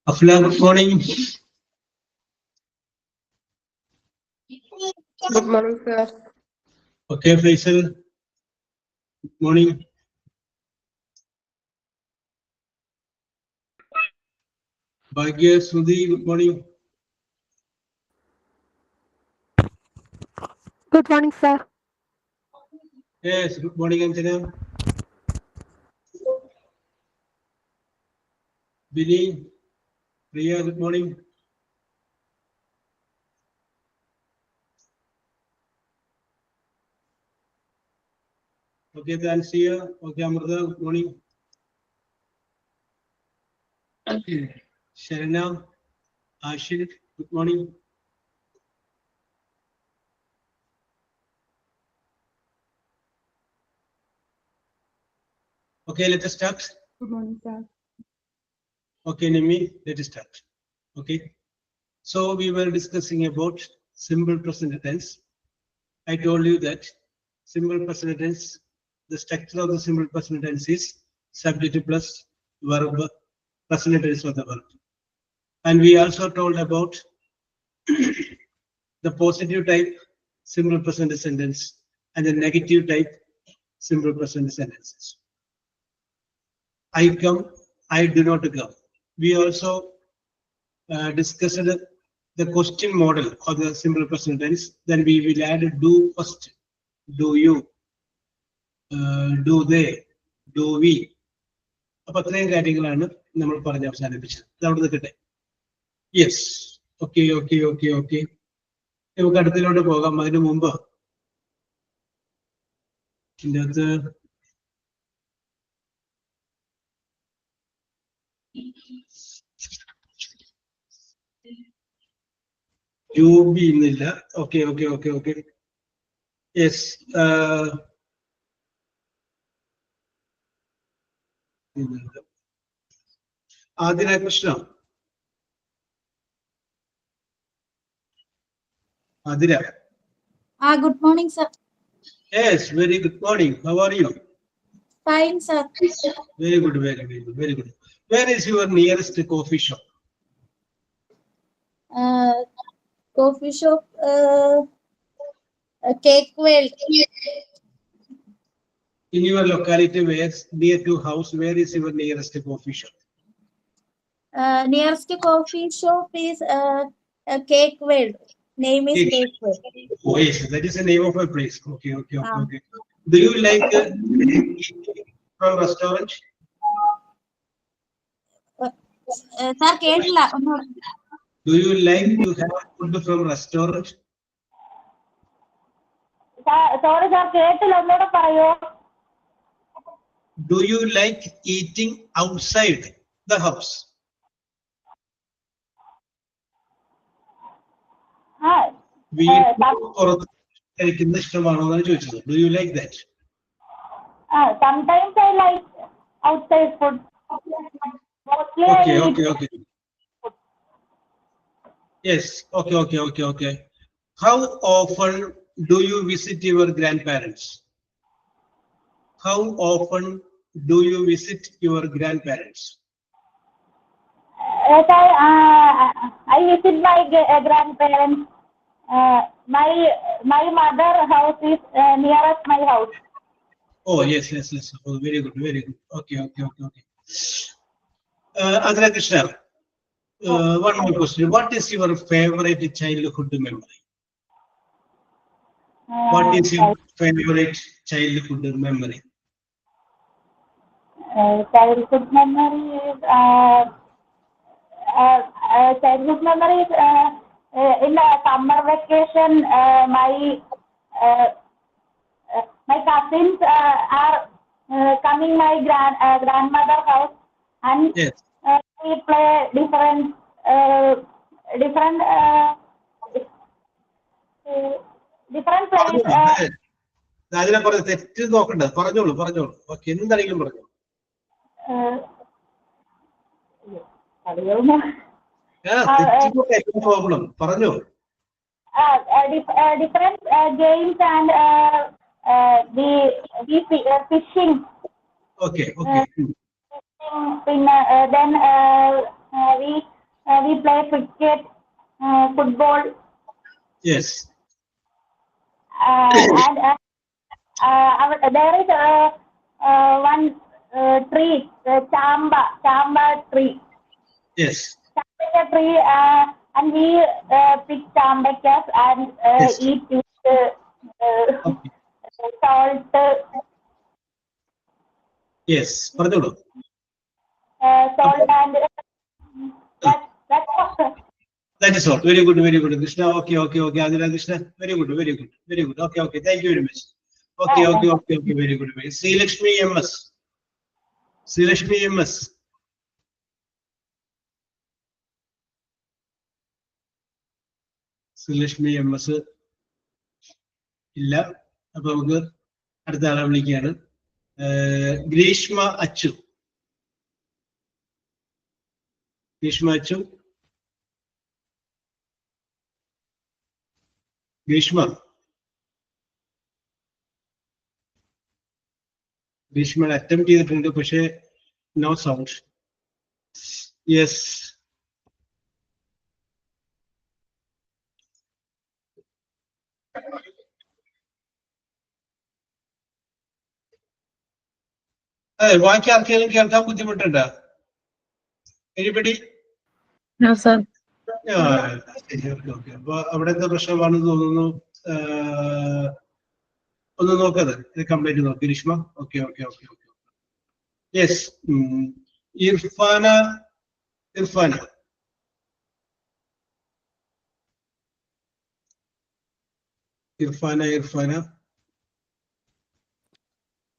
Afla, good morning. Good morning, sir. Okay, Faisal. Good morning. Bhagya, Sudhi, good morning. Good morning, sir. Yes, good morning, Anjana. Billy, Priya, good morning. Okay, Tansia. Okay, Amrita, good morning. Sharana, Ashil, good morning. Okay, let us start. Good morning, sir. Okay, Nimi, let us start. Okay. So we were discussing about simple present tense. I told you that simple present tense, the structure of the simple present tense is subject plus verb, present tense of the verb. And we also told about the positive type simple present sentence and the negative type simple present sentences. I come, I do not come. We also discussed the question model of the simple present tense. Then we will add do first, do you, do they, do we. അപ്പോൾ അത്രയും കാര്യങ്ങളാണ് നമ്മൾ പറഞ്ഞ് അവസാനിപ്പിച്ചത്. ഇത് അവിടെ നിൽക്കട്ടെ. Yes, okay okay okay okay. നമുക്ക് അടുത്തതിലോട്ട് പോകാം. അതിനു മുമ്പ് ഇതിൻ്റെ അകത്ത് രൂപി ഇന്നില്ല. Okay okay okay okay. Yes, Athira Krishna. Athira. Good morning, sir. Yes, very good morning. How are you? Fine, sir. Very good, very good, very good. Where is your nearest coffee shop? Coffee shop, Cake World. In your locality, where near to house, where is your nearest coffee shop? Nearest coffee shop is Cake World. Name is Cake World. Oh yes, that is the name of a place. Okay, okay, okay, okay. Do you like from restaurant? Sir, കേട്ടില്ല. Do you like to have food from restaurant? Sorry, sir, കേട്ടില്ല. ഒന്നുകൂടെ പറയോ? Do you like eating outside the house? കഴിക്കുന്ന ഇഷ്ടമാണോ എന്നാണ് ചോദിച്ചത്. Do you like that? Sometimes I like outside food. Mostly Okay, I okay, okay. Yes, okay, okay, okay, okay. How often do you visit your grandparents? How often do you visit your grandparents? Yes, I visit my grandparents. My mother house is nearest my house. Oh yes, yes, yes. Oh, very good, very good. Okay, okay, okay, okay. Adra Krishna, one more question. What is your favorite childhood memory? What is your favorite childhood memory? Childhood memory is in the summer vacation. My cousins are coming my grandmother house, and Yes. We play different different place. അതിനെ പറഞ്ഞ തെറ്റ് നോക്കണ്ട, പറഞ്ഞോളൂ. Okay, എന്താണെങ്കിലും പറഞ്ഞു. Problem പറഞ്ഞോ. Different games and the fishing. Okay. Then we play cricket, football. Yes. And there is one tree, chamba tree. Yes. Chamba tree, and we pick chambakas and Yes. eat with salt. Yes. പറഞ്ഞോളൂ. Salt and that's all. That is all. Very good. Krishna. Okay. Adila Krishna. Very good. Okay. Thank you very much. Okay. Very good. Sri Lakshmi MS. Sreelakshmi MS ഇല്ല. അപ്പൊ നമുക്ക് അടുത്ത ആളെ വിളിക്കുകയാണ്. Greeshma Achu. Greeshma attempt ചെയ്തിട്ടുണ്ട്, പക്ഷേ no sound. Yes. വായിക്കാൻ ആർക്കെങ്കിലും കേൾക്കാൻ ബുദ്ധിമുട്ടുണ്ടോ? എനിബഡി? No, sir. ഓക്കെ. അപ്പൊ അവിടെ എന്താ പ്രശ്നമാണെന്ന് തോന്നുന്നു. ഒന്ന് നോക്കത്, കംപ്ലൈന്റ് നോക്കി Greeshma. Okay. Yes. Irfana.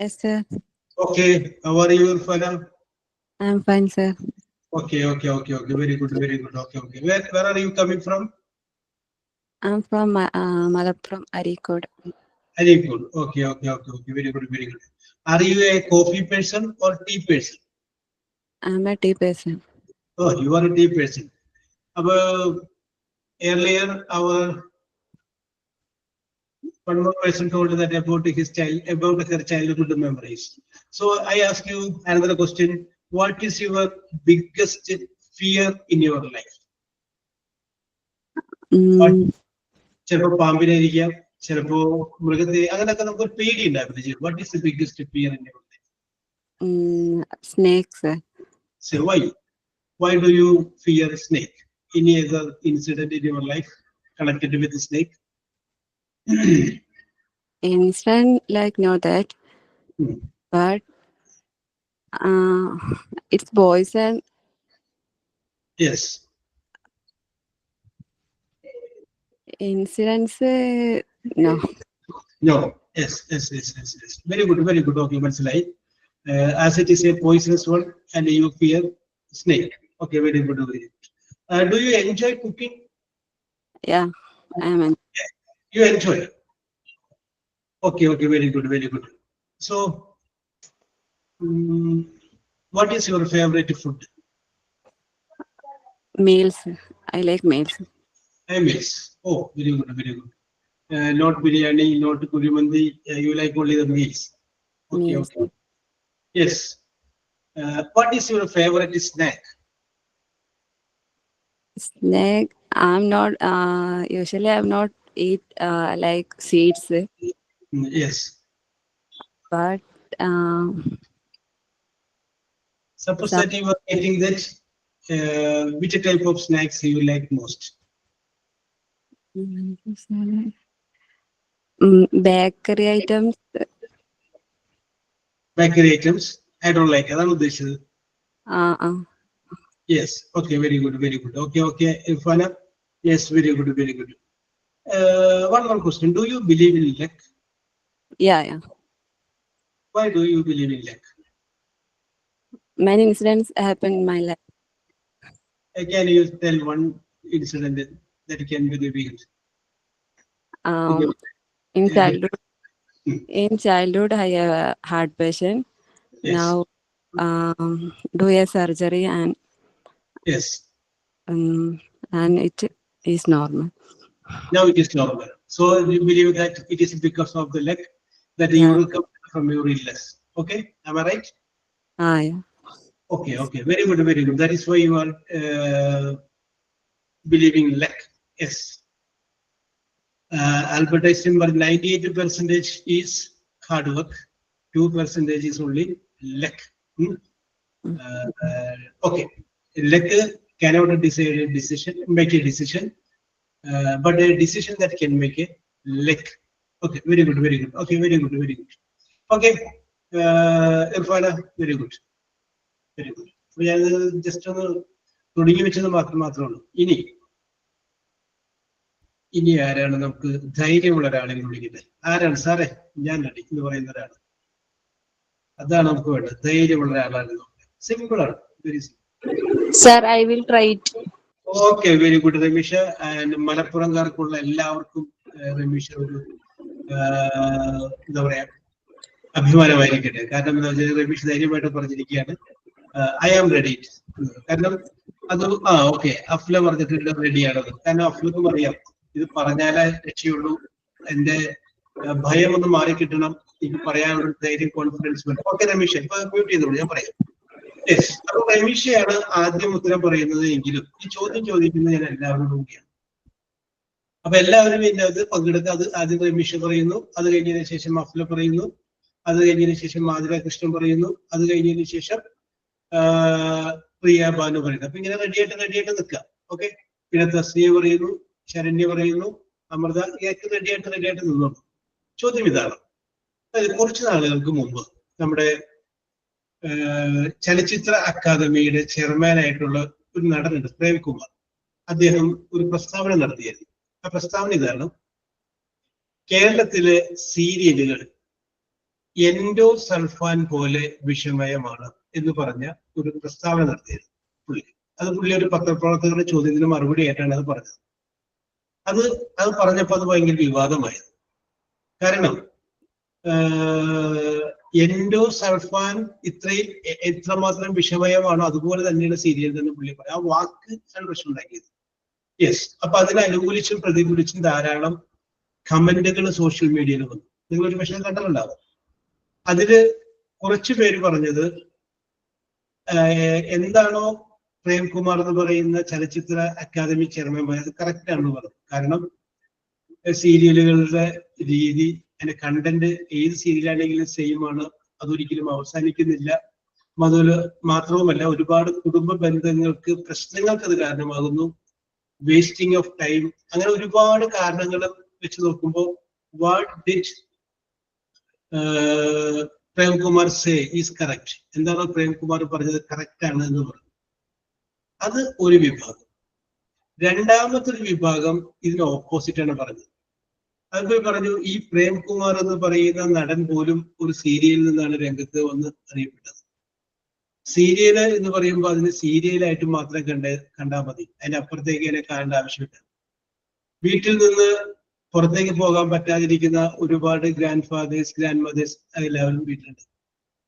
Yes, sir. Okay. How are you, Irfana? I'm fine, sir. Okay. Very good. Okay. Where are you coming from? I'm from Malappuram, Arikod. Arikod. Okay. Very good. Are you a coffee person or tea person? I'm a tea person. Oh, you are a tea person. Earlier, one more person told that about her childhood memories. So I ask you another question. What is your biggest fear in your life? ചിലപ്പോ പാമ്പിനായിരിക്കാം, ചിലപ്പോ മൃഗത്തെ, അങ്ങനെയൊക്കെ നമുക്ക് പേടി ഉണ്ടായിരുന്നു. What is the biggest fear in your life? Snakes. So why do you fear snake? Any other incident in your life connected with the snake? Instant, like, not that, but it's poison. Yes. Incidents, no. Yes. Very good. Okay, മനസ്സിലായി. As it is a poisonous one and you fear snake. Okay, very good. Do you enjoy cooking? Yeah, You enjoy. Okay, very good. So, what is your favorite food? meals. I like meals. Meals. Oh, very good. Not biryani, not kurimandi. You like only the meals. Okay. Yes. What is your favorite snack? Snack. I'm not. Usually, I'm not eat like seeds. Yes. But Suppose that you are eating that, which type of snacks you like most? Bakery items. I don't like. അതാണ് ഉദ്ദേശിച്ചത്. Yes. Okay. Very good. Okay. Irfana. Yes. Very good. One more question. Do you believe in luck? Yeah. Why do you believe in luck? Many incidents happen in my life. Can you tell one incident that can be revealed? Um, in childhood, I have a heart patient. Yes. Now, do a surgery Yes. and it is normal. Now it is normal. So you believe that it is because of the leg that you Yeah. will come from your illness. Okay, am I right? Yeah. Okay, okay, very good, very good. That is why you are believing leg. Yes. Albert Einstein, 98% is hard work, 2% is only luck. Okay, luck cannot decide a decision, make a decision, but a decision that can make a luck. Okay, very good, very good. Okay, very good, very good. Okay, Irfana, very good, very good. ഞാൻ just ഒന്ന് തുടങ്ങി വെച്ചത് മാത്രമാണ്. ഇനി ആരാണ് നമുക്ക് ധൈര്യമുള്ള ഒരാളെ വിളിക്കുന്നത്? ആരാണ് സാറേ? ഞാൻ റെഡി എന്ന് പറയുന്ന ഒരാൾ. അതാണ് നമുക്ക് വേണ്ടത്, ധൈര്യമുള്ള ഒരാളാണ്. സിമ്പിൾ ആണ്, very simple. Sir, I will try it. Okay, very good Rameesha. And മലപ്പുറംകാർക്കുള്ള എല്ലാവർക്കും രമീഷ ഒരു എന്താ പറയാ അഭിമാനമായിരിക്കട്ടെ. കാരണം എന്താ വെച്ചാൽ രമീഷ് ധൈര്യമായിട്ട് പറഞ്ഞിരിക്കുകയാണ് ഐ ആം റെഡി. കാരണം അത് ഓക്കെ അഫ്ല പറഞ്ഞിട്ടുണ്ട് റെഡിയാണത്. കാരണം അഫ്ലക്കും അറിയാം ഇത് പറഞ്ഞാലേ രക്ഷയുള്ളൂ, എന്റെ ഭയം ഒന്ന് മാറിക്കിട്ടണം, എനിക്ക് പറയാനുള്ള ധൈര്യം, കോൺഫിഡൻസ് വേണം. ഓക്കെ രമീഷ, ഇപ്പൊ മ്യൂട്ട് ചെയ്തോളൂ, ഞാൻ പറയാം. യെസ്, അപ്പൊ രമീഷയാണ് ആദ്യം ഉത്തരം പറയുന്നത് എങ്കിലും ഈ ചോദ്യം ചോദിക്കുന്നത് ഞാൻ എല്ലാവരോടും കൂടിയാണ്. അപ്പൊ എല്ലാവരും ഇതിനകത്ത് പങ്കെടുത്ത് അത് ആദ്യം രമീഷ പറയുന്നു, അത് കഴിഞ്ഞതിന് ശേഷം അഫ്ല പറയുന്നു, അത് കഴിഞ്ഞതിന് ശേഷം മാധുര കൃഷ്ണൻ പറയുന്നു, അത് കഴിഞ്ഞതിന് ശേഷം പ്രിയ ബാനു പറയുന്നു. അപ്പൊ ഇങ്ങനെ റെഡിയായിട്ട് നിൽക്കുക. ഓക്കെ, പിന്നെ തസ്നിയ പറയുന്നു, ശരണ്യ പറയുന്നു, അമൃത, ഇതൊക്കെ റെഡിയായിട്ട് നിന്നോളൂ. ചോദ്യം ഇതാണ്, അതായത് കുറച്ച് നാളുകൾക്ക് മുമ്പ് നമ്മുടെ ചലച്ചിത്ര അക്കാദമിയുടെ ചെയർമാനായിട്ടുള്ള ഒരു നടനുണ്ട്, പ്രേംകുമാർ. അദ്ദേഹം ഒരു പ്രസ്താവന നടത്തിയായിരുന്നു. ആ പ്രസ്താവന ഇതാണ്: കേരളത്തിലെ സീരിയലുകൾ എൻഡോസൾഫാൻ പോലെ വിഷമയമാണ് എന്ന് പറഞ്ഞ ഒരു പ്രസ്താവന നടത്തിയായിരുന്നു പുള്ളി. അത് പുള്ളി ഒരു പത്രപ്രവർത്തകരുടെ ചോദ്യത്തിന് മറുപടി ആയിട്ടാണ് അത് പറഞ്ഞത്. അത് പറഞ്ഞപ്പോൾ അത് ഭയങ്കര വിവാദമായത്. കാരണം എൻഡോസൾഫാൻ എത്രമാത്രം വിഷമയമാണോ അതുപോലെ തന്നെയാണ് സീരിയൽ എന്ന് പുള്ളി പറയും. ആ വാക്ക് ആണ് പ്രശ്നം ഉണ്ടാക്കിയത്. യെസ്, അപ്പൊ അതിനെ അനുകൂലിച്ചും പ്രതികൂലിച്ചും ധാരാളം കമന്റുകൾ സോഷ്യൽ മീഡിയയിൽ വന്നു. നിങ്ങൾ ഒരു പക്ഷേ കണ്ടിട്ടുണ്ടാവും. അതില് കുറച്ചു പേര് പറഞ്ഞത് എന്താണോ പ്രേംകുമാർ എന്ന് പറയുന്ന ചലച്ചിത്ര അക്കാദമി ചെയർമാൻ പറഞ്ഞത് കറക്റ്റ് ആണെന്ന് പറഞ്ഞു. കാരണം സീരിയലുകളുടെ രീതി, അതിന്റെ കണ്ടന്റ് ഏത് സീരിയലാണെങ്കിലും സെയിം ആണ്, അതൊരിക്കലും അവസാനിക്കുന്നില്ല. മാത്രവുമല്ല ഒരുപാട് കുടുംബ ബന്ധങ്ങൾക്ക്, പ്രശ്നങ്ങൾക്ക് അത് കാരണമാകുന്നു, വേസ്റ്റിംഗ് ഓഫ് ടൈം, അങ്ങനെ ഒരുപാട് കാരണങ്ങൾ വെച്ച് നോക്കുമ്പോൾ what did Premkumar say is correct. എന്താണോ പ്രേംകുമാർ പറഞ്ഞത് കറക്റ്റ് ആണ് എന്ന് പറഞ്ഞു. അത് ഒരു വിഭാഗം. രണ്ടാമത്തെ ഒരു വിഭാഗം ഇതിന് ഓപ്പോസിറ്റ് ആണ് പറഞ്ഞത്. അത് പറഞ്ഞു, ഈ പ്രേംകുമാർ എന്ന് പറയുന്ന നടൻ പോലും ഒരു സീരിയലിൽ നിന്നാണ് രംഗത്ത് വന്ന് അറിയപ്പെട്ടത്. സീരിയല് എന്ന് പറയുമ്പോൾ അതിന് സീരിയലായിട്ട് മാത്രം കണ്ടാൽ മതി, അതിനപ്പുറത്തേക്ക് അതിനെ കാണേണ്ട ആവശ്യമില്ല. വീട്ടിൽ നിന്ന് പുറത്തേക്ക് പോകാൻ പറ്റാതിരിക്കുന്ന ഒരുപാട് ഗ്രാൻഡ് ഫാദേഴ്സ്, ഗ്രാൻഡ് മദേഴ്സ് എല്ലാവരും വീട്ടിലുണ്ട്.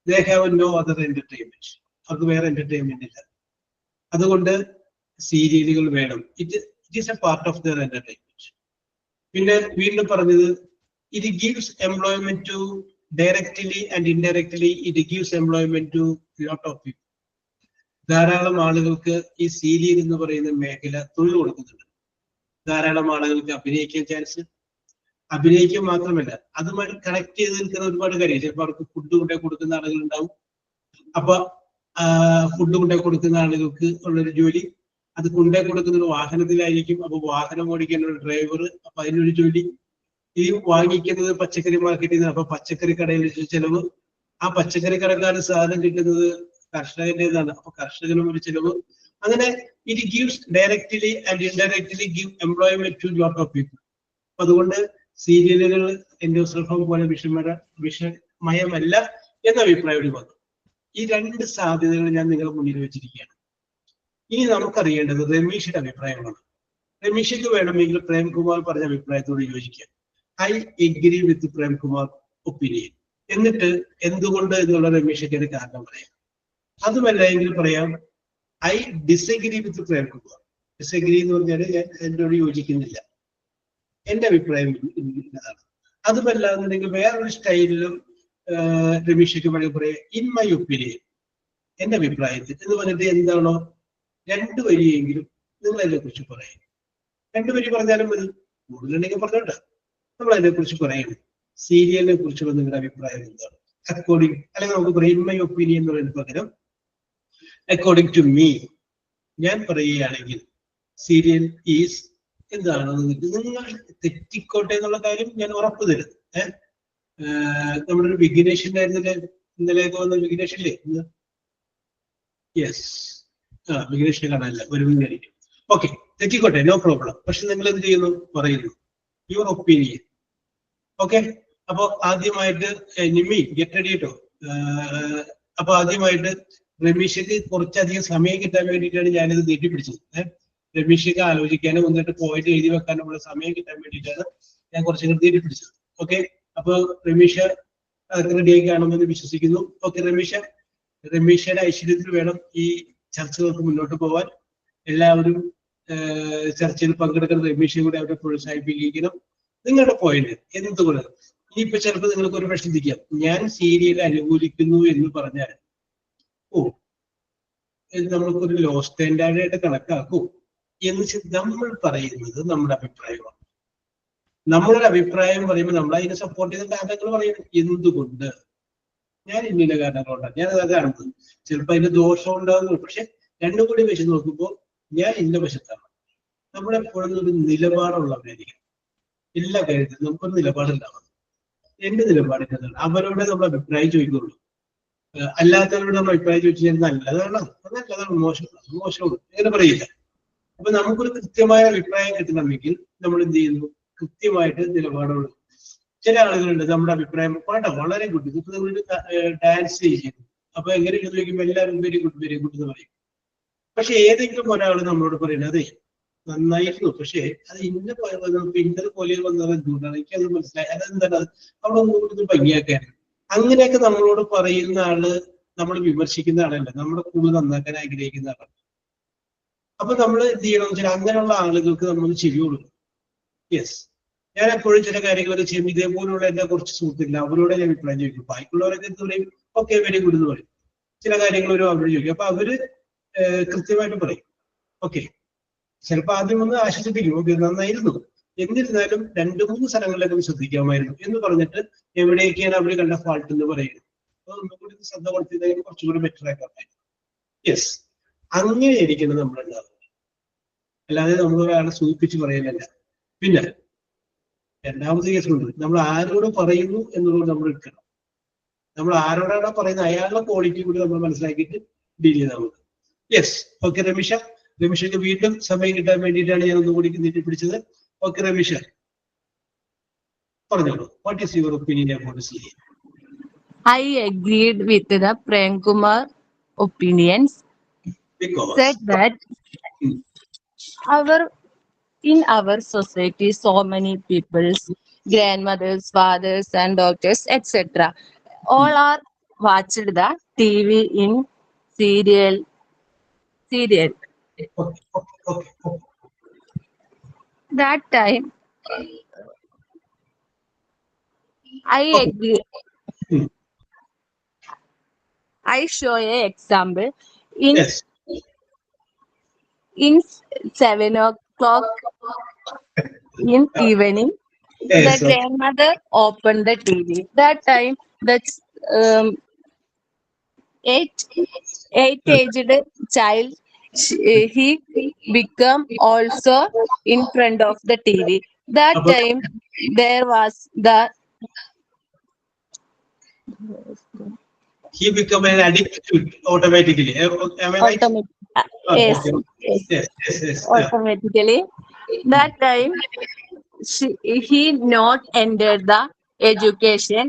They have no other entertainment, അവർക്ക് വേറെ എന്റർടൈൻമെന്റ് ഇല്ല. അതുകൊണ്ട് സീരിയലുകൾ വേണം. It is a part of their entertainment. പിന്നെ വീണ്ടും പറഞ്ഞത്, it gives employment to directly and indirectly, it gives employment to lot of people. ധാരാളം ആളുകൾക്ക് ഈ സീരിയൽ എന്ന് പറയുന്ന മേഖല തൊഴിൽ കൊടുക്കുന്നുണ്ട്. ധാരാളം ആളുകൾക്ക് അഭിനയിക്കാൻ ചാൻസ്, അഭിനയിക്കാൻ മാത്രമല്ല അതുമായിട്ട് കണക്ട് ചെയ്ത് നിൽക്കുന്ന ഒരുപാട് കാര്യം. ചിലപ്പോൾ അവർക്ക് ഫുഡ് കൊണ്ടേ കൊടുക്കുന്ന ആളുകൾ ഉണ്ടാവും. അപ്പൊ ഫുഡ് കൊണ്ടേ കൊടുക്കുന്ന ആളുകൾക്ക് ഉള്ളൊരു ജോലി, അത് കൊണ്ടേ കൊടുക്കുന്ന ഒരു വാഹനത്തിലായിരിക്കും. അപ്പൊ വാഹനം ഓടിക്കുന്ന ഒരു ഡ്രൈവർ, അപ്പൊ അതിനൊരു ജോലി. ഈ വാങ്ങിക്കുന്നത് പച്ചക്കറി മാർക്കറ്റിൽ നിന്ന്, അപ്പൊ പച്ചക്കറി കടയിൽ ചെലവ്. ആ പച്ചക്കറി കടക്കാരന് സാധനം കിട്ടുന്നത് കർഷകന്റേതാണ്, അപ്പൊ കർഷകനും ഒരു ചെലവ്. അങ്ങനെ it gives directly and indirectly give employment to lot of people. അപ്പൊ അതുകൊണ്ട് സീരിയലുകൾ എൻഡോസൾഫാൻ പോലെ വിഷമയമല്ല എന്ന അഭിപ്രായം വന്നു. ഈ രണ്ട് സാധ്യതകൾ ഞാൻ നിങ്ങളുടെ മുന്നിൽ വെച്ചിരിക്കുകയാണ്. ഇനി നമുക്കറിയേണ്ടത് രമീഷിന്റെ അഭിപ്രായമാണ്. രമേശയ്ക്ക് വേണമെങ്കിൽ പ്രേംകുമാർ പറഞ്ഞ അഭിപ്രായത്തോട് യോജിക്കാം. I agree with Premkumar opinion. എന്നിട്ട് എന്തുകൊണ്ട് എന്നുള്ള രമേശയ്ക്ക് ഒരു കാരണം പറയാം. അതുമല്ല എങ്കിൽ പറയാം I disagree with Premkumar. Disagree എന്ന് പറഞ്ഞാൽ ഞാൻ എന്നോട് യോജിക്കുന്നില്ല, എന്റെ അഭിപ്രായം ഇന്നതാണ്. അതുമല്ല എന്നുണ്ടെങ്കിൽ വേറൊരു സ്റ്റൈലിലും രമേശയ്ക്ക് വേണമെങ്കിൽ പറയാം ഇൻ മൈ ഒപ്പീനിയൻ, എന്റെ അഭിപ്രായത്തിൽ എന്ന് പറഞ്ഞിട്ട് എന്താണോ 2 വരിയെങ്കിലും നിങ്ങൾ അതിനെ കുറിച്ച് പറയും. 2 വരി പറഞ്ഞാലും മതി, കൂടുതലുണ്ടെങ്കിൽ പറഞ്ഞോട്ടെ. നമ്മൾ അതിനെ കുറിച്ച് പറയുന്നു. സീരിയലിനെ കുറിച്ചുള്ള നിങ്ങളുടെ അഭിപ്രായം എന്താണ്? അക്കോർഡിംഗ്, അല്ലെങ്കിൽ നമുക്ക് പറയാം ഇൻ മൈ ഒപ്പീനിയൻ എന്ന് പറയുന്നതിന് പകരം അക്കോർഡിംഗ് ടു മീ, ഞാൻ പറയുകയാണെങ്കിൽ സീരിയൽ ഈസ് എന്താണ് നിങ്ങൾ തെറ്റിക്കോട്ടെ എന്നുള്ള കാര്യം ഞാൻ ഉറപ്പ് തരുന്നു. നമ്മുടെ ഒരു വിഘ്നേഷ് ഉണ്ടായിരുന്നില്ലേ, ഇന്നലെ വന്ന വിഘ്നേഷ് ഇല്ലേ? യെസ്, വിഘ്നേഷിനെ കാണാനില്ല, ഒരു മിനിറ്റ്. ഓക്കെ, തെറ്റിക്കോട്ടെ, നോ പ്രോബ്ലം. പക്ഷെ നിങ്ങൾ എന്ത് ചെയ്യുന്നു? പറയുന്നു യുവർ ഒപ്പീനിയൻ. ഓക്കെ, അപ്പൊ ആദ്യമായിട്ട് നിമി ഗെറ്റ് റെഡി കേട്ടോ. അപ്പൊ ആദ്യമായിട്ട് രമേശയ്ക്ക് കുറച്ചധികം സമയം കിട്ടാൻ വേണ്ടിയിട്ടാണ് ഞാനിത് നീട്ടിപ്പിടിച്ചത്. രമേശയ്ക്ക് ആലോചിക്കാനും വന്നിട്ട് പോയിട്ട് എഴുതി വെക്കാനുള്ള സമയം കിട്ടാൻ വേണ്ടിയിട്ടാണ് ഞാൻ കുറച്ചുകൂടി നീട്ടിപ്പിടിച്ചത്. ഓക്കെ, അപ്പൊ രമേശ റെഡിയായി കാണുമെന്ന് വിശ്വസിക്കുന്നു. ഓക്കെ, രമേശയുടെ ഐശ്വര്യത്തിൽ വേണം ഈ ചർച്ചകൾക്ക് മുന്നോട്ട് പോവാൻ. എല്ലാവരും ചർച്ചയിൽ പങ്കെടുക്കുന്ന രമേശയെ കൂടെ അവരെ പ്രോത്സാഹിപ്പിക്കണം. നിങ്ങളുടെ പോയിന്റ് എന്തുകൊണ്ട്? ഇനിയിപ്പോ ചിലപ്പോൾ നിങ്ങൾക്ക് ഒരു പ്രശ്നം ചിന്തിക്കാം, ഞാൻ സീരിയൽ അനുകൂലിക്കുന്നു എന്ന് പറഞ്ഞാൽ ഇത് നമ്മൾക്കൊരു ലോ സ്റ്റാൻഡേർഡായിട്ട് കണക്കാക്കൂ എന്ന് നമ്മൾ പറയുന്നത് നമ്മുടെ അഭിപ്രായമാണ്. നമ്മളൊരു അഭിപ്രായം പറയുമ്പോൾ നമ്മൾ അതിനെ സപ്പോർട്ട് ചെയ്ത കാരണങ്ങൾ പറയുന്നത് എന്തുകൊണ്ട്, ഞാൻ ഇന്ന കാരണങ്ങളുണ്ടാകും, ഞാൻ അതാ കാണുന്നത്. ചിലപ്പോൾ അതിന്റെ ദോഷം ഉണ്ടാകുന്നു, പക്ഷെ രണ്ടും കൂടി വെച്ച് നോക്കുമ്പോൾ ഞാൻ ഇന്ന വശത്താണ്. നമ്മളെപ്പോഴും ഒരു നിലപാടുള്ളവരായിരിക്കും. എല്ലാ കാര്യത്തിലും നമുക്കൊരു നിലപാടുണ്ടാവണം. എന്റെ നിലപാടിൻ്റെതാണ്. അവരോട് നമ്മൾ അഭിപ്രായം ചോദിക്കുള്ളൂ. അല്ലാത്തവരോട് നമ്മൾ അഭിപ്രായം ചോദിച്ചു കഴിഞ്ഞാൽ നല്ലതാണ്, നല്ലതാണ്, മോശമാണ് അങ്ങനെ പറയില്ല. അപ്പൊ നമുക്കൊരു കൃത്യമായ അഭിപ്രായം കിട്ടണമെങ്കിൽ നമ്മൾ എന്ത് ചെയ്യുന്നു? കൃത്യമായിട്ട് നിലപാടുകൾ. ചില ആളുകളുണ്ട് നമ്മുടെ അഭിപ്രായം പാട്ടോ വളരെ ഗുഡ്, ഇപ്പൊ നമ്മൾ ഡാൻസ് ചെയ്യുന്നു, അപ്പൊ എങ്ങനെ ചോദിക്കുമ്പോൾ എല്ലാവരും വെരി ഗുഡ് എന്ന് പറയും. പക്ഷെ ഏതെങ്കിലും ഒരാൾ നമ്മളോട് പറയുന്നത് അതെ നന്നായിരുന്നു, പക്ഷെ അത് ഇന്നത് പോലെ വന്നത് എന്തുകൊണ്ടാണ് എനിക്കത് മനസ്സിലായി, അതെന്താണ് അവിടെ ഒന്നും ഭംഗിയാക്കാൻ. അങ്ങനെയൊക്കെ നമ്മളോട് പറയുന്ന ആള് നമ്മൾ വിമർശിക്കുന്ന ആളല്ല, നമ്മുടെ കൂടുതൽ നന്നാക്കാൻ ആഗ്രഹിക്കുന്ന ആളാണ്. അപ്പൊ നമ്മൾ എന്ത് ചെയ്യണമെന്ന് വെച്ചാൽ അങ്ങനെയുള്ള ആളുകൾക്ക് നമ്മൾ ചെവി കൊടുക്കും. യെസ്, ഞാൻ എപ്പോഴും ചില കാര്യങ്ങളൊക്കെ ചെയ്യും. ഇതേപോലുള്ള എന്റെ കുറച്ച് സുഹൃത്തില്ല, അവരോട് ഞാൻ അഭിപ്രായം ചോദിക്കും. ബാക്കിയുള്ളവരൊക്കെ എന്ത് പറയും? ഓക്കെ വെരി ഗുഡ് എന്ന് പറയും. ചില കാര്യങ്ങൾ അവരോട് ചോദിക്കും, അപ്പൊ അവര് കൃത്യമായിട്ട് പറയും. ഓക്കെ, ചിലപ്പോൾ ആദ്യം ഒന്ന് ആശ്വസിപ്പിക്കും, ഓക്കെ നന്നായിരുന്നു, എന്നിരുന്നാലും 2-3 സ്ഥലങ്ങളിലൊക്കെ ശ്രദ്ധിക്കാമായിരുന്നു എന്ന് പറഞ്ഞിട്ട് എവിടെയൊക്കെയാണ് അവർ കണ്ട ഫാൾട്ട് എന്ന് പറയുന്നത്. അപ്പൊ ഒന്നുകൂടി ശ്രദ്ധ കൊടുത്തിരുന്നെങ്കിൽ കുറച്ചുകൂടി ബെറ്റർ ആക്കാമായിരുന്നു. യെസ്, അങ്ങനെയായിരിക്കണം നമ്മളുണ്ടാവുന്നത്, അല്ലാതെ നമ്മൾ ഒരാളെ സൂചിപ്പിച്ച് പറയലല്ല. പിന്നെ രണ്ടാമത്തെ കേസുണ്ട്, നമ്മൾ ആരോട് പറയുന്നു എന്നുള്ളത് നമ്മൾ എടുക്കണം. നമ്മൾ ആരോടാണോ പറയുന്നത് അയാളുടെ ക്വാളിറ്റി കൂടി നമ്മൾ മനസ്സിലാക്കിയിട്ട് ഡീൽ ചെയ്താൽ മതി. യെസ്, ഓക്കെ രമേശയ്ക്ക് വീണ്ടും സമയം കിട്ടാൻ വേണ്ടിയിട്ടാണ് ഞാൻ ഒന്നുകൂടി നീട്ടിപ്പിടിച്ചത്. ഓക്കെ രമേശ, പറഞ്ഞോളൂ, what is your opinion about serial? I agreed with the Prem Kumar opinions. Because Said that in our society, so many people's grandmothers, fathers, and doctors, etc. all are watched the TV in serial. okay. That time, I agree. I show a example in Yes. in 7 o'clock in evening. The Yes, okay. grandmother opened the TV. That time, that's eight-aged child. He become also in front of the TV. That About- time, there was the He become an addict to it automatically. Am I right? Yes, Yes. yes, Yes. automatically. That time, he not entered the education.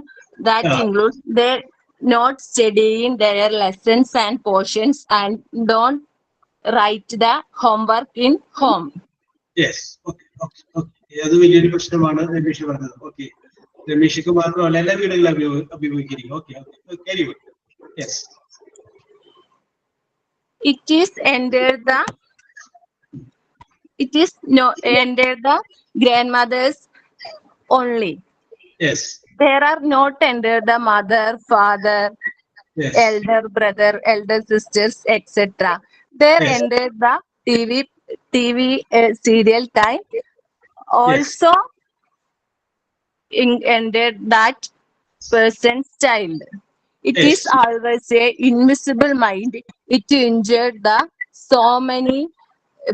That Yeah. includes they not studying their lessons and portions and don't write the homework in home. Yes, okay okay okay, അത് വലിയൊരു പ്രശ്നമാണ് രമേശ് പറഞ്ഞത്. Okay, രമേശിക്ക് മാത്രമല്ല എല്ലാ വീടുകളിലും അഭിമുഖീകരിക്കും. Okay okay, carry on. Yes. It is under the it is no under the grandmothers only. Yes. There are not under the mother, father, yes. elder brother, elder sisters, etc. They're Yes. under the TV serial time. Also under that person's child. It Yes. is always a invisible mind. It injured the so many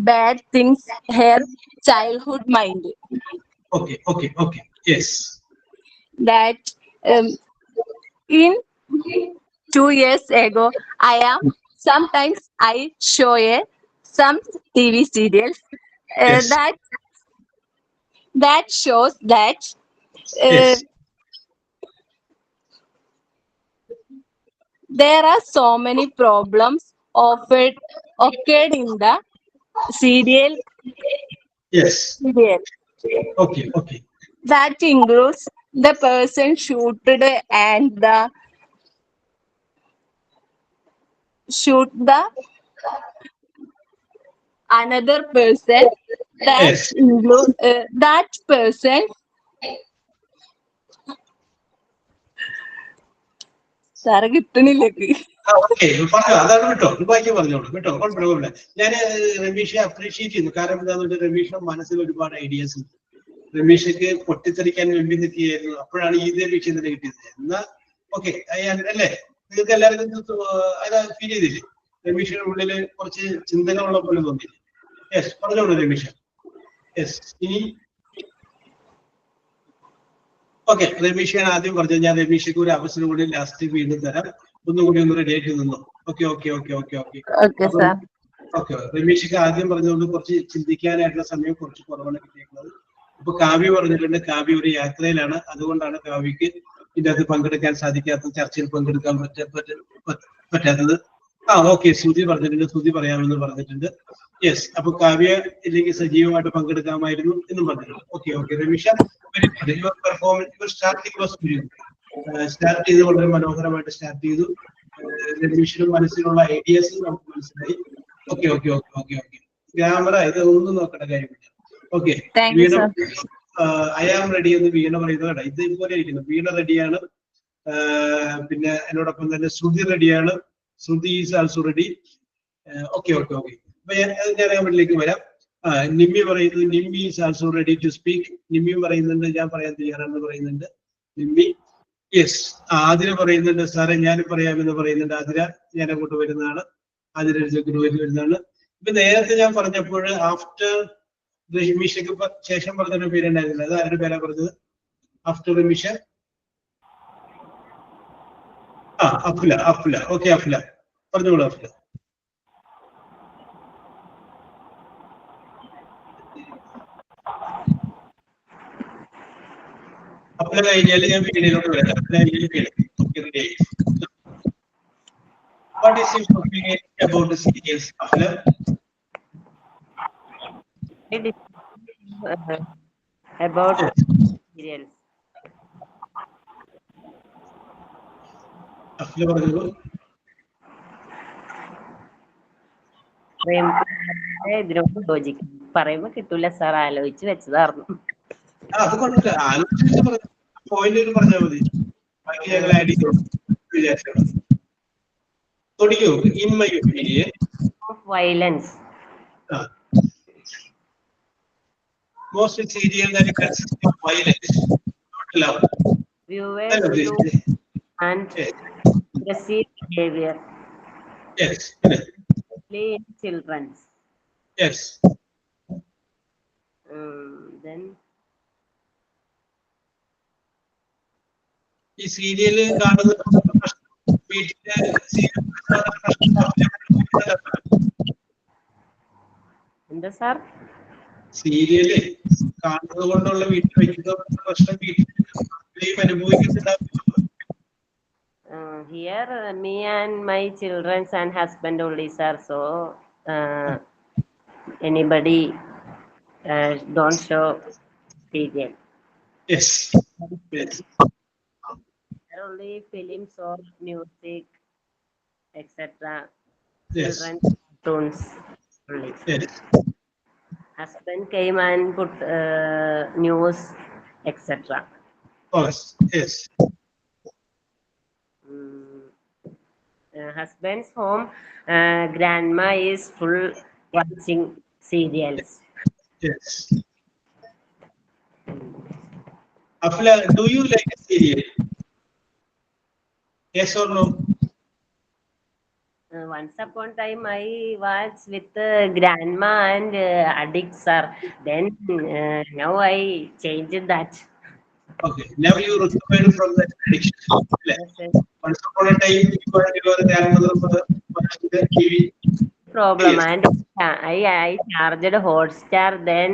bad things her childhood mind. Okay okay okay, yes. That in 2 years ago, sometimes I show some TV serials Yes. that shows that Yes. there are so many problems occurred in the serial. Yes. Okay, okay. That includes the person shooted and shoot the another person. That Yes. include that person. സാറ് കിട്ടണില്ലേക്ക്. Okay, പറഞ്ഞു, അതാണ് കേട്ടോ, ബാക്കി പറഞ്ഞോളൂ കേട്ടോ, കുഴപ്പമില്ല. ഞാൻ രമേശെ അപ്രീഷിയേറ്റ് ചെയ്യുന്നു. കാരണം എന്താണെന്ന് വെച്ചാൽ രമേശിന്റെ മനസ്സിൽ ഒരുപാട് ഐഡിയാസ് ഉണ്ട്. രമേശക്ക് പൊട്ടിത്തെറിക്കാൻ വേണ്ടി നിൽക്കുകയായിരുന്നു. അപ്പോഴാണ് ഈ രമേശ് തന്നെ കിട്ടിയത്. എന്നാ ഓക്കെ അല്ലേ, നിങ്ങൾക്ക് എല്ലാവർക്കും അതാ ഫീൽ ചെയ്തില്ലേ? രമേശിന്റെ ഉള്ളില് കുറച്ച് ചിന്തകളുള്ള പോലെ തോന്നിയില്ലേ? യെസ്, പറഞ്ഞോളൂ രമേശ. യെസ്, ഇനി ഓക്കെ, രമേശാണ് ആദ്യം പറഞ്ഞത്. ഞാൻ രമേശക്ക് ഒരു അവസരം കൂടി ലാസ്റ്റ് വീണ്ടും തരാം. ഒന്നുകൂടി ഒന്ന് റെഡി ആയിട്ട് നിന്നു. Okay okay okay okay okay okay. രമേശക്ക് ആദ്യം പറഞ്ഞതുകൊണ്ട് കുറച്ച് ചിന്തിക്കാനായിട്ടുള്ള സമയം കുറച്ച് കുറവാണ് കിട്ടിയിരിക്കുന്നത്. ഇപ്പൊ കാവ്യ പറഞ്ഞിട്ടുണ്ട്, കാവ്യ ഒരു യാത്രയിലാണ്, അതുകൊണ്ടാണ് കാവ്യക്ക് ഇതിന്റെ അകത്ത് പങ്കെടുക്കാൻ സാധിക്കാത്തത്, ചർച്ചയിൽ പങ്കെടുക്കാൻ പറ്റാത്തത്. ഓക്കെ, ശ്രുതി പറഞ്ഞിട്ടുണ്ട്, ശ്രുതി പറയാമെന്ന് പറഞ്ഞിട്ടുണ്ട്. യെസ്, അപ്പൊ കാവ്യ ഇല്ലെങ്കിൽ സജീവമായിട്ട് പങ്കെടുക്കാമായിരുന്നു എന്നും പറഞ്ഞിട്ടുണ്ട്. Okay okay Ramesh, performance start ചെയ്ത് വളരെ മനോഹരമായിട്ട് സ്റ്റാർട്ട് ചെയ്തു. രമേശിനും മനസ്സിലുള്ള ഐഡിയാസ് നമുക്ക് മനസ്സിലായി. Okay okay okay okay okay. Camera ഇത് ഒന്നും നോക്കേണ്ട കാര്യമില്ല. Okay, Veena I am ready എന്ന് വീണ പറയുന്നത് ഇത് ഇതുപോലെ ഇരിക്കുന്നു. വീണ റെഡിയാണ്, പിന്നെ എന്നോടൊപ്പം തന്നെ ശ്രുതി റെഡിയാണ്. Shruti is also ready. Okay okay okay. അപ്പൊ ഞാൻ വീട്ടിലേക്ക് വരാം. നിമ്മി പറയുന്നത്, Nimmi is also ready to speak. Nimmi പറയുന്നുണ്ട്, ഞാൻ പറയാൻ തയ്യാറാണെന്ന് പറയുന്നുണ്ട് നിമ്മി. യെസ്, ആതിര പറയുന്നുണ്ട്, സാറേ ഞാനും പറയാമെന്ന് പറയുന്നുണ്ട് ആതിര. ഞാൻ അങ്ങോട്ട് വരുന്നതാണ്. ആതിര വരുന്നതാണ്. ഇപ്പൊ നേരത്തെ ഞാൻ പറഞ്ഞപ്പോൾ ആഫ്റ്റർ രമീഷക്ക് ശേഷം പറഞ്ഞൊരു പേരുണ്ടായിരുന്നില്ല, അത് ആരുടെ പേരാ പറഞ്ഞത്? ആഫ്റ്റർ രമീഷ അഫ്ല. അഫ്ല, ഓക്കെ അഫ്ല പറഞ്ഞോളൂ. അഫ്ല അഫ്ല കഴിഞ്ഞാൽ ഞാൻ വീടിലോട്ട് വരാം. What is your opinion about the serials, Afla? About serials. Afla പറഞ്ഞോളൂ. ഇതിനോട് ലോജിക്ക് പറയുമ്പോ കിട്ടൂല സാർ, ആലോചിച്ച് വെച്ചതായിരുന്നു. അത് കൊണ്ടിട്ട് ആലോചിച്ച് പോയിന്റ് പറഞ്ഞാൽ മതി, ബാക്കി ഞങ്ങൾ ആഡ് ചെയ്തോളൂ വിചാരിച്ചോളൂ. തുടങ്ങിയോ? In my opinion violence. Most serial that consists of violence, not love. Viewers and aggressive behavior. Yes. Play in children. Yes. Then ഈ സീരിയല് കാണുന്നത് വീട്ടിലെ എന്താ സാർ? സീരിയല് കാണുന്നത് കൊണ്ടുള്ള വീട്ടിൽ വയ്ക്കുന്ന പ്രശ്നം വീട്ടിൽ അനുഭവിക്കുന്നുണ്ടാവും. Here me and my children and husband only sir, so anybody don't show serial. Yes. Yes. There are only films or music, etc. Yes. Children cartoons only. Yes. Husband came and put news, etc. Yes. Yes. Mm, husband's home, grandma is full watching serials. Yes. Afla, do you like a serial? Yes or no? Once upon time, I was with grandma and addicts sir. Then now I changed that. Okay. Now you recovered from that addiction. Yes, yes. Once upon a time, you were grandmother for watching the TV. Problem Yes. and I charged Hotstar. Then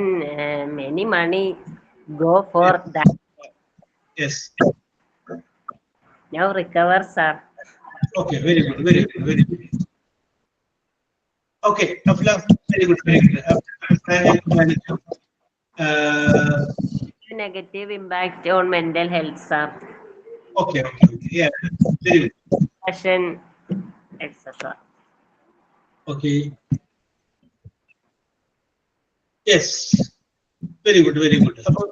many money go for that. Yes. Now recover sir. Okay. Very good. Very good. Very good. Okay. Afla, very good. Very good. Uh, Negative impact on mental health sir. okay. Okay. Okay. Yeah. Very good. Depression, etc. Okay. Yes. Very good. Very good. അപ്പോൾ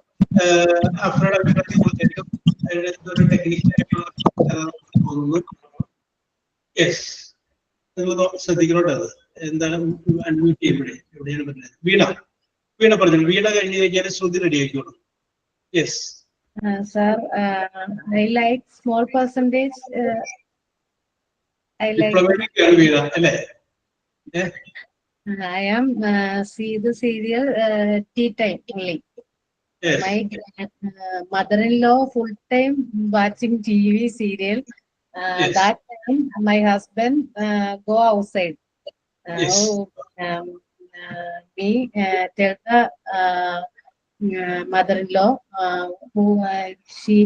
അഫ്രയുടെ അഭിപ്രായത്തെ കുറിച്ചായിരിക്കും ഒരു technician തോന്നുന്നു. Yes. നിങ്ങൾ ശ്രദ്ധിക്കണോട്ടോ അത്. എന്താണ് unmute ചെയ്യുമ്പോഴേ എവിടെയാണ് പറ്റുന്നത്? വീണ. വീണ പറഞ്ഞു. വീണ കഴിഞ്ഞ് കഴിഞ്ഞാൽ ശ്രുതി റെഡി ആയിക്കോളും. Yes. Sir, I like small percentage. I like. Diplomatic ആണ് വീണ അല്ലേ? I am see the serial tea time only. Yes. My mother-in-law full time watching TV serial. Yes. That time my husband go outside. Yes. Me tell the mother-in-law who he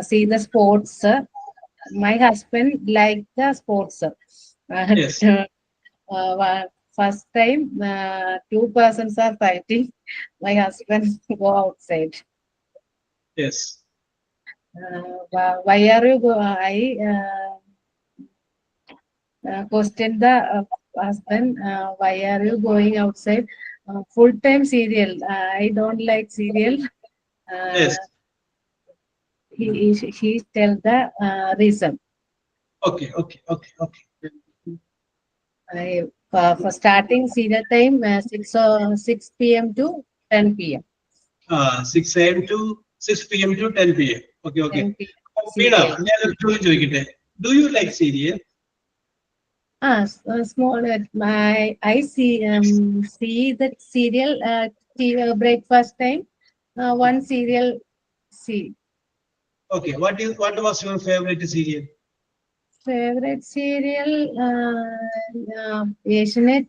see the sports. My husband like the sports. Yes. First time, two persons are fighting. My husband go outside. Yes. Why are you go? I question the husband. Why are you going outside? Full time serial. I don't like serial. Yes. He tell the reason. Okay. Okay. Okay. Okay. For starting serial time 6 p.m. to 10 p.m. 6 a.m. to 6 p.m. to 10 p.m. Okay. Okay. 10 p.m. വീണ, ഞാനൊരു ചോദ്യം ചോദിക്കട്ടെ? Do you like serial? Small. I see that serial breakfast time. One serial see. Okay. What was your favorite serial? Favorite serial Asianet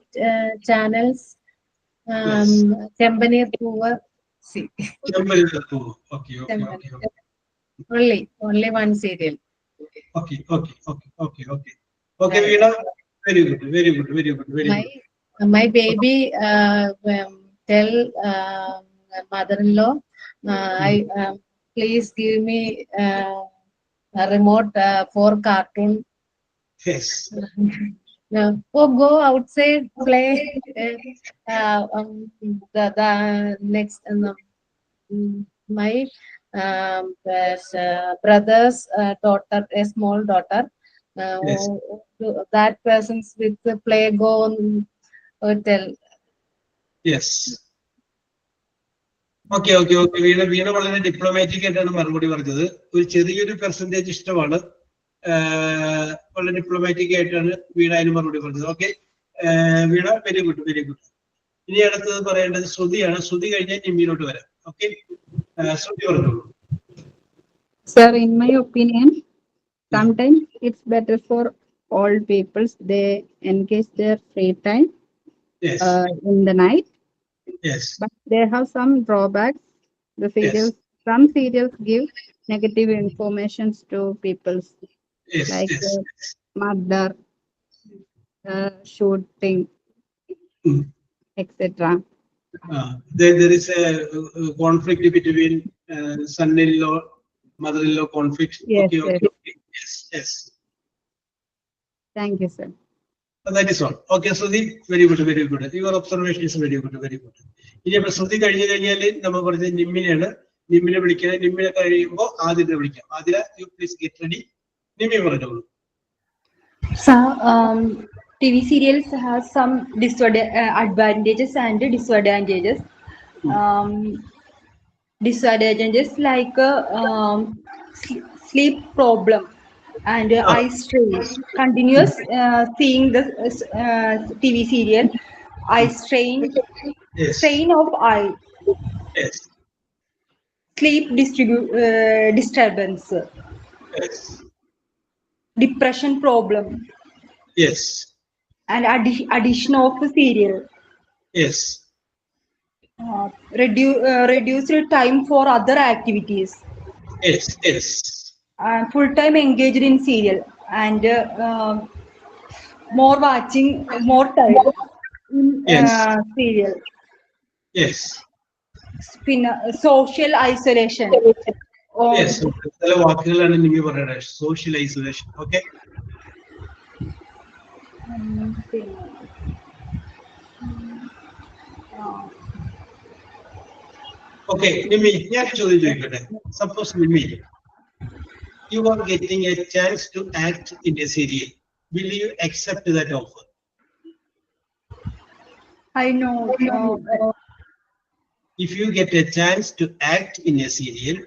channels. Champanir Poova. See. Okay. Okay. Only one serial. Okay. Okay, Veena. Very good. Very good. Very good. Very good. My baby tell mother-in-law, I please give me a remote for cartoon. Yes. Oh, go outside play. The next my brother's daughter, a small daughter. Yes. That person's with the play go on tell. Yes. Okay. Veena വളരെ diplomatic ആയിട്ടാണ് മറുപടി പറഞ്ഞത്. ഒരു ചെറിയൊരു percentage ഇഷ്ടമാണ്. വളരെ diplomatic ആയിട്ടാണ് വീണ അതിന് മറുപടി പറഞ്ഞത്. ഓക്കെ വീണ, വെരി ഗുഡ്. ഇനി അടുത്തത് പറയേണ്ടത് ശ്രുതിയാണ്. ശ്രുതി കഴിഞ്ഞാൽ നിമ്മിയിലോട്ട് വരാം. ഓക്കെ, ശ്രുതി പറഞ്ഞോളൂ. Sir, in my opinion, sometimes it's better for old people. They engage their free time Yes. In the night, Yes. but they have some drawbacks. The serials, some serials give negative informations to people, Yes. like Yes. murder, shooting, Mm. etc. There is a conflict between son-in-law, mother-in-law conflict. Yes, Okay, yes. okay, okay. Yes, yes. Thank you, sir. That is all. Okay, Sruthi, very good, very good. Your observation is very good, very good. ഇനി അപ്പൊ ശ്രുതി കഴിഞ്ഞു കഴിഞ്ഞാല് നമ്മൾ പറഞ്ഞ നിമ്മിനെയാണ്. നിമ്മിനെ വിളിക്കണം. നിമ്മിനെ കഴിയുമ്പോൾ ആദിനെ വിളിക്കാം. Adila, you please get ready. Nimmi പറഞ്ഞോളൂ. So, TV serials have some advantages and disadvantages. Disadvantages like sleep problem and eye strain. Continuous seeing the TV serial, eye strain, Yes. strain of eye, Yes. sleep disturbance, Yes. depression problem, Yes. and addition of serial. Yes. Reduce your time for other activities. Yes. Yes. Full time engaged in serial and more watching, more time in Yes. serial. Yes. Social isolation. Yes. ചില വാക്കുകളാണ് നിമ്മി പറയുന്നത്. Social isolation. Okay. Okay Nimmi, ഞാൻ ചോദ്യം ചോദിക്കട്ടെ. Suppose Nimmi, you are getting a chance to act in a serial. Will you accept that offer? I know. If you get a chance to act in a serial,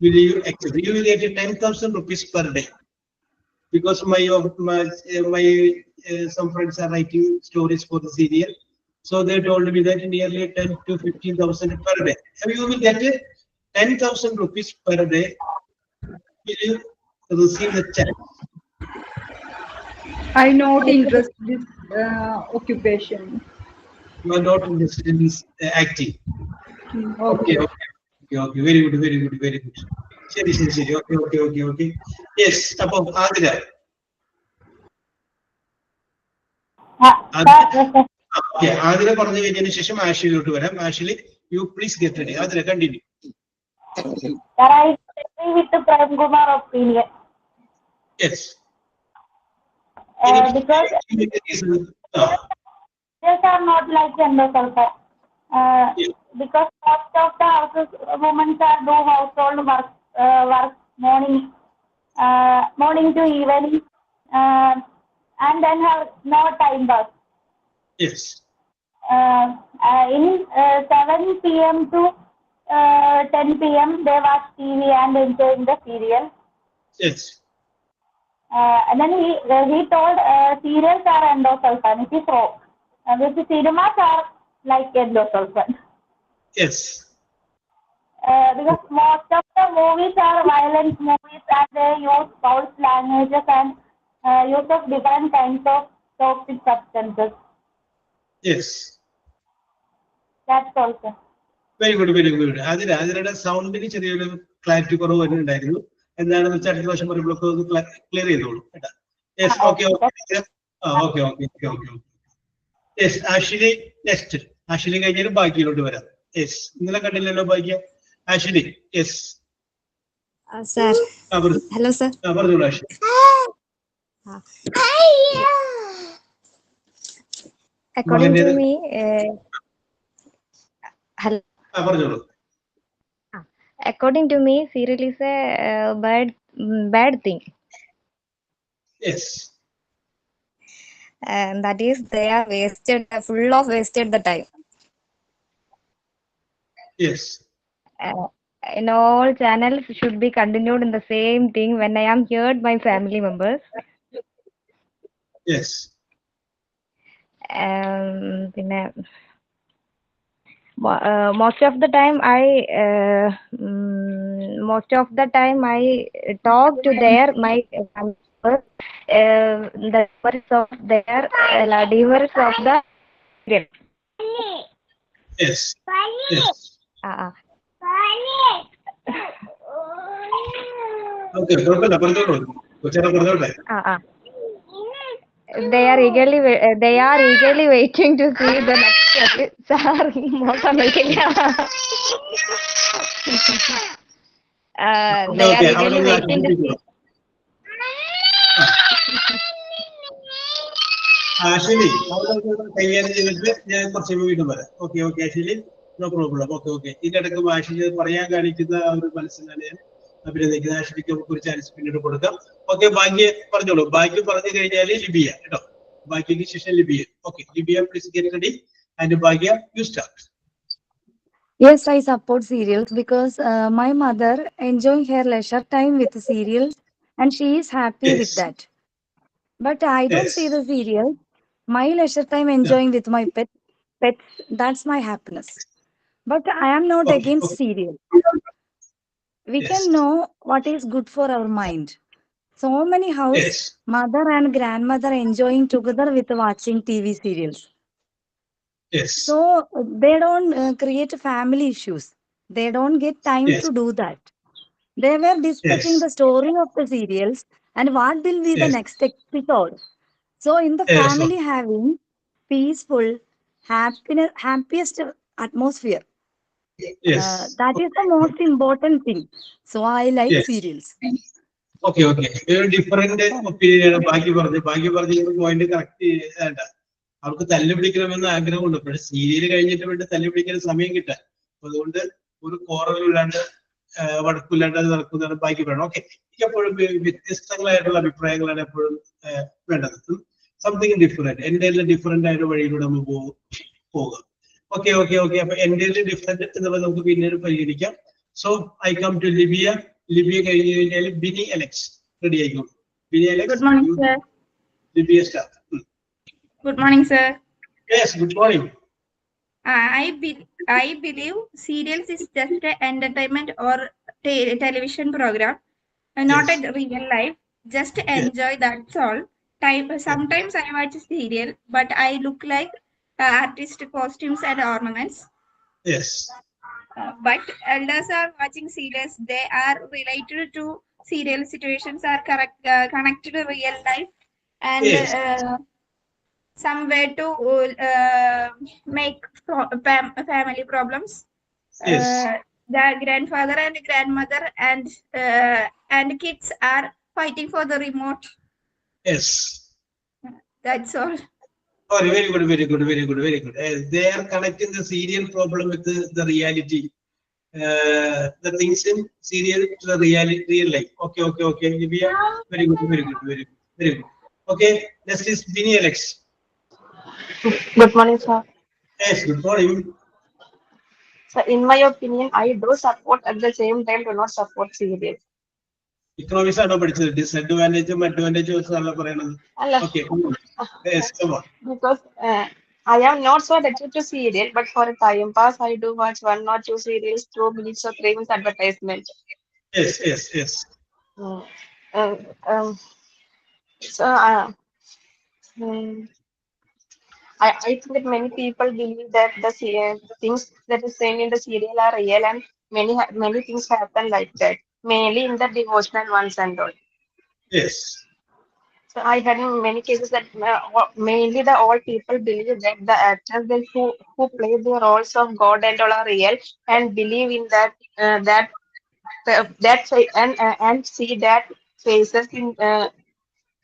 will you accept? You will get 10,000 rupees per day. Because my some friends are writing stories for the serial. So they told me that nearly 10 to 15,000 per day. So you will get 10,000 rupees per day. Will you receive the chance? I'm not interested in this occupation. You are not interested in this acting. Okay, okay, okay, okay. Very good, very good, very good. ശരി ശരി ശരി. Okay okay okay okay. Yes. അപ്പൊ ആതിര, ആതിര പറഞ്ഞു കഴിഞ്ഞതിന് ശേഷം ആഷിലോട്ട് വരാം. Ashli, you please get ready. Athira continue. Sir, I agree with the Prem Kumar opinion. Yes. Because serials are not like endosulfan. Because most of the houses, women are do household work morning to evening, and then have no time pass. Yes. In 7 p.m. to 10 p.m. they watch TV and enjoying the serial. Yes. And then he told serials are endosulfan. It is wrong. The cinemas are like endosulfan. Yes. Because most of the movies are violent movies and they use foul languages and use of different kinds of toxic substances. Yes. That's all, sir. Very good, very good. അതിരുടെ സൗണ്ടിന് ചെറിയൊരു clarity കുറവ് വരുന്നുണ്ടായിരുന്നു. എന്താണെന്ന് വെച്ചാൽ അടുത്ത പ്രാവശ്യം പറയുമ്പോഴൊക്കെ ഒന്ന് ക്ലിയർ ചെയ്തോളൂ കേട്ടോ. Yes. Okay okay okay okay okay okay. Yes. Ashli next. Ashli കഴിഞ്ഞാലും ബാക്കിയിലോട്ട് വരാം. യെസ്. ഇന്നലെ കണ്ടില്ലല്ലോ ബാക്കി. Ashli, yes. Sir. Hello, sir. പറഞ്ഞോളൂ ആഷിലി. According to me, hello. പറഞ്ഞോളൂ. According to me, serial is a bad thing. Yes. That is, they are full of wasted the time. Yes. In all channels should be continued in the same thing when I am heard my family members. Yes. Most of the time I talk to my the words of their divers of the serial. Yes. Yes. Okay, കുഴപ്പമില്ല, പറഞ്ഞോളൂ. കൊച്ചേട്ടാ പറഞ്ഞോട്ടെ. They are eagerly waiting to see the next sir മോശം വിളിക്കില്ല. They are Okay, really okay. waiting to see. Actually, കൈകാര്യം ചെയ്തിട്ട് ഞാൻ കുറച്ച് വീണ്ടും വരാം. Okay okay actually no problem. Okay okay ഇതിനിടയ്ക്ക് ആക്ച്വലി പറയാൻ കാണിക്കുന്ന ആ ഒരു മനസ്സിലാണ് ഞാൻ അഭിനന്ദിക്കുന്നത്. ആക്ച്വലിക്ക് നമുക്ക് ഒരു ചാൻസ് പിന്നീട് കൊടുക്കാം. ഓക്കെ ബാക്കി പറഞ്ഞോളൂ. ബാക്കി പറഞ്ഞു കഴിഞ്ഞാൽ ലിബിയ കേട്ടോ. ബാക്കിക്ക് ശേഷം Libiya. Okay Libiya please get ready and Bhagya you start. Yes, I support serials because my mother enjoying her leisure time with serials and she is happy with Yes. that. But I don't Yes. see the serial. My leisure time enjoying with my pets, that's my happiness. But I am not Okay, against okay. serial. We Yes. can know what is good for our mind. So many house Yes. mother and grandmother enjoying together with watching TV serials. Yes. So they don't create family issues. They don't get time Yes. to do that. They were discussing Yes. the story of the serials and what will be the Yes. next episode. So in the Yes. family having peaceful, happiest atmosphere. Yes. That is the most important thing. So I like Yes. serials. Okay okay ഒരു different opinion ആണ് ബാക്കി പറഞ്ഞ point correct ചെയ്യേണ്ട. അവർക്ക് തല്ലു പിടിക്കണമെന്ന് ആഗ്രഹമുണ്ട്. പക്ഷെ serial കഴിഞ്ഞിട്ട് വേണ്ടി തല്ലു പിടിക്കാൻ സമയം കിട്ടാൻ. അതുകൊണ്ട് ഒരു കോറലില്ലാണ്ട് വടക്കില്ലാണ്ട് അത് നടക്കുന്നതാണ് ബാക്കി പറയണം. ഓക്കെ എപ്പോഴും വ്യത്യസ്തങ്ങളായിട്ടുള്ള അഭിപ്രായങ്ങളാണ് എപ്പോഴും വേണ്ടത്. സംതിങ് ഡിഫറെന്റ് എന്റെ എല്ലാം ഡിഫറെന്റ് ആയിട്ട് വഴിയിലൂടെ നമ്മൾ പോകാം. ഓക്കെ ഓക്കെ ഓക്കെ അപ്പൊ എന്റെ ഡിഫറെന്റ് എന്നുള്ളത് നമുക്ക് പിന്നീട് പരിഗണിക്കാം. So I come to Libiya. Libiya കഴിഞ്ഞ് കഴിഞ്ഞാൽ ബിനി അലക്സ് റെഡി ആയിക്കോളൂ. Bini Alex. Good morning, sir. Libiya start. Good morning, sir. Yes good morning. I believe serials is just an entertainment or television program, not Yes. a real life. Just enjoy, that's all. Sometimes I watch a serial, but I look like artist costumes and ornaments. Yes. But elders are watching serials. They are related to serial situations, are connected to real life, and Yes. some way to make family problems. Yes. The grandfather and grandmother and kids are fighting for the remote. Yes. That's all. Oh, very good, very good, very good, very good. They are connecting the serial problem with the reality. The things in serial to the real life. Okay, okay, okay. Libya, very good, very good, very good, very good. Okay, next is Bini Alex. Good morning, sir. Yes, good morning. So, in my opinion, I do support at the same time do not support serials. Economics are not disadvantage, advantage also are പറയുന്നത്. Okay, yes, come on. Because I am not so addicted to serial, but for a time pass, I do watch 1 or 2 serials, 2 minutes or 3 minutes advertisement. Yes, yes, yes. So, I think that many people believe that the things that is saying in the serial are real, and many things happen like that, mainly in the devotional ones and all. Yes. So I had in many cases that mainly the all people believe that the actors who play the roles of God and all are real and believe in that and see that faces in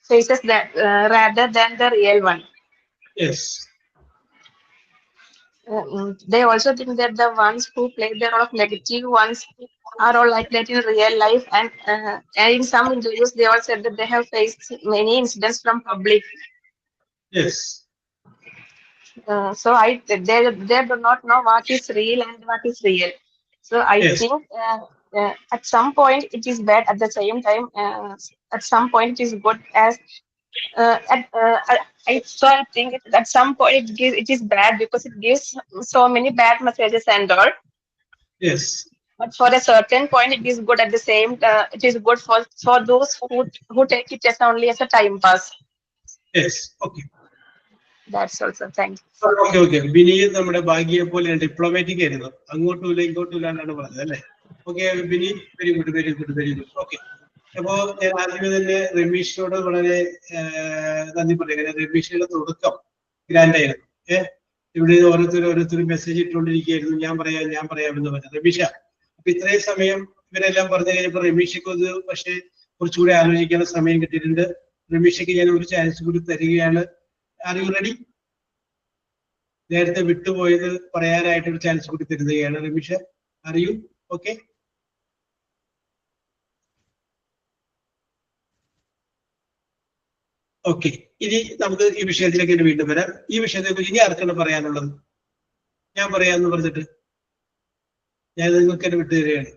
faces that rather than the real one. Yes. They also think that the ones who play the role of negative ones are all like that in real life, and in some interviews they all said that they have faced many incidents from public. Yes. So they do not know what is real and what is real. So I Yes. think at some point it is bad. At the same time, at some point it is good. I think at some point it is bad because it gives so many bad messages and all. Yes. But for a certain point, it is good. At the same, it is good for those who take it as only as a time pass. Yes. Okay. That's also thank you. Okay okay Bini നമ്മുടെ ഭാഗ്യയെ പോലെ diplomatic ആയിരുന്നു. അങ്ങോട്ടുമില്ല ഇങ്ങോട്ടുമില്ല എന്നാണ് പറഞ്ഞത് അല്ലേ? Okay Bini very good very good very good. Okay അപ്പോ ഞാൻ ആദ്യമേ തന്നെ രമേശിനോട് വളരെ നന്ദി പറയുന്നത്. രമേശിന്റെ തുടക്കം ഗ്രാൻഡ് ആയിരുന്നു. ഇവിടെ ഓരോരുത്തരും മെസ്സേജ് ഇട്ടുകൊണ്ടിരിക്കുകയായിരുന്നു, ഞാൻ പറയാമെന്ന് പറഞ്ഞു. റമീഷ, അപ്പൊ ഇത്രയും സമയം ഇവരെല്ലാം പറഞ്ഞു കഴിഞ്ഞപ്പോൾ റമീഷയ്ക്ക് അത് പക്ഷേ കുറച്ചുകൂടി ആലോചിക്കാനുള്ള സമയം കിട്ടിയിട്ടുണ്ട്. റമീഷയ്ക്ക് ഞാൻ ഒരു ചാൻസ് കൂടി തരികയാണ്. Are you ready? നേരത്തെ വിട്ടുപോയത് പറയാനായിട്ട് ഒരു ചാൻസ് കൂടി തരുകയാണ്. Rameesha, are you okay? Okay, ഇനി നമുക്ക് ഈ വിഷയത്തിലേക്ക് തന്നെ വീണ്ടും വരാം. ഈ വിഷയത്തെ കുറിച്ച് ഇനി ആർക്കാണ് പറയാനുള്ളത്? ഞാൻ പറയാമെന്ന് പറഞ്ഞിട്ട് ഞാൻ നിങ്ങൾക്ക് തന്നെ വിട്ടുതരികയാണ്.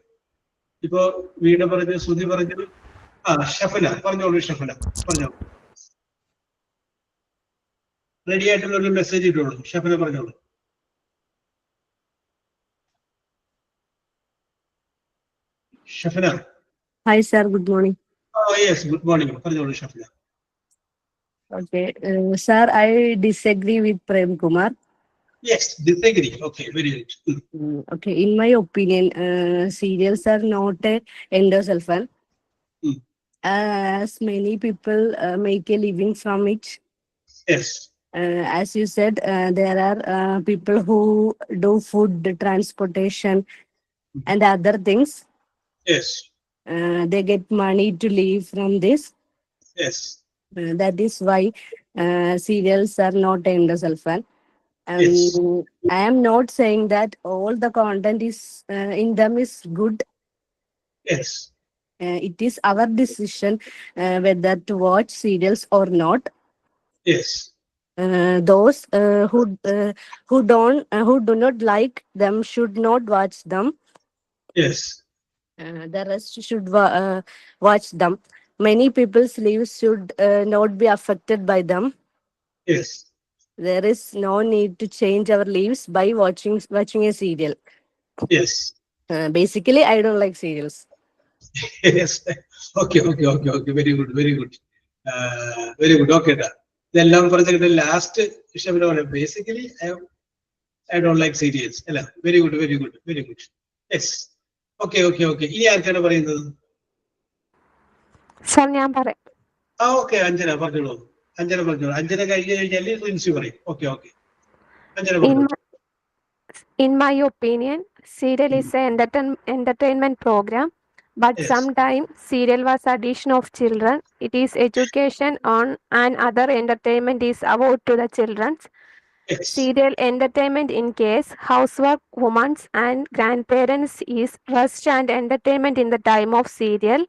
ഇപ്പോ വീട് പറഞ്ഞു, ശ്രുതി പറഞ്ഞു, ഷഫന പറഞ്ഞോളൂ. ഷഫന പറഞ്ഞോളൂ. റെഡി ആയിട്ടുള്ള ഒരു മെസ്സേജ് ഇട്ടോളൂ. ഷഫന പറഞ്ഞോളൂ. ഷഫന. Hi, sir. Good morning. Yes, good morning. പറഞ്ഞോളൂ ഷഫന. Okay, sir, I disagree with Prem Kumar. Yes, disagree. Okay, very good. Okay, in my opinion, serials are not a endosulfan. As many people make a living from it. Yes. As you said, there are people who do food transportation and other things. Yes. They get money to live from this. Yes. That is why serials are not endosulfan. Yes. I am not saying that all the content is in them is good. Yes. It is our decision whether to watch serials or not. Yes. Those who do not like them should not watch them. Yes. The rest should watch them. Many people's lives should not be affected by them. Yes. There is no need to change our lives by watching a serial. Yes. Basically, I don't like serials. Yes. Okay. Very good. Very good. Okay. ഇതെല്ലാം പറഞ്ഞിട്ട് last ഇഷ്ടപ്പെടുന്ന basically I don't like serials അല്ല. Very good. Yes. Okay. ഇനി ആർക്കാണ് പറയുന്നത്? Sir, ഞാൻ പറയാം. Okay, Anjana പറഞ്ഞോളൂ. അഞ്ജന കഴിഞ്ഞാൽ റിൻസി പറയും. ഓക്കെ. അഞ്ജന പറഞ്ഞോളൂ. In my opinion, serial is an entertainment program, but Yes. sometimes serial was addition of children. It is education on and other entertainment is about to the children. Yes. Serial entertainment in case housework, women and grandparents is rest and entertainment in the time of serial.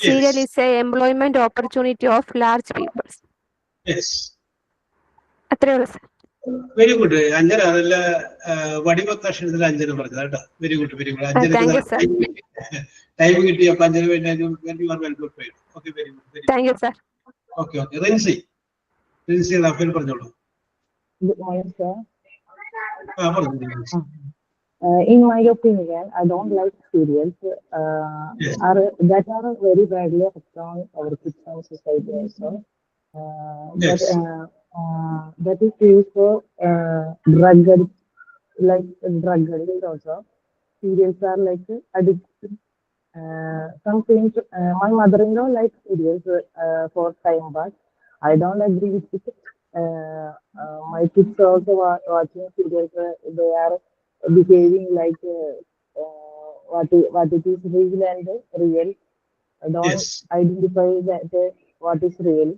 Serial is a employment opportunity of large people. Yes. അത്രേ ഉള്ളൂ sir. Very good. Anjana നല്ല വടിവത്തക്ഷരത്തിൽ അഞ്ജന പറഞ്ഞത് കേട്ടോ. Very good. Thank you, sir. Time കിട്ടി. അപ്പൊ അഞ്ജന വേണ്ടി. Okay, very good. Thank you, sir. Okay. Rincy Rafael പറഞ്ഞോളൂ. Good morning, sir. പറഞ്ഞു. In my opinion, I don't like serials that are very badly affect on our kids and society also. Yes. That is used for drug addicts also. Serials are like addictive. Sometimes my mother-in-law likes serials for time pass. I don't agree with it. My kids also watching serials. They are behaving like what it is real and real. Don't identify that what is real.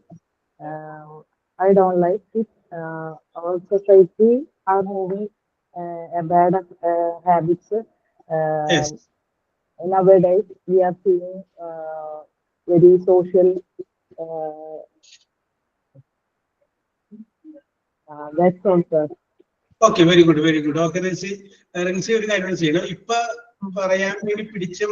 I don't like it. Our society are moving a bad habits. Yes. Nowadays we are seeing very social. That's all, sir. Okay, very good. Okay Rincy ഒരു കാര്യം ചെയ്യണം. ഇപ്പൊ പറയാൻ വേണ്ടി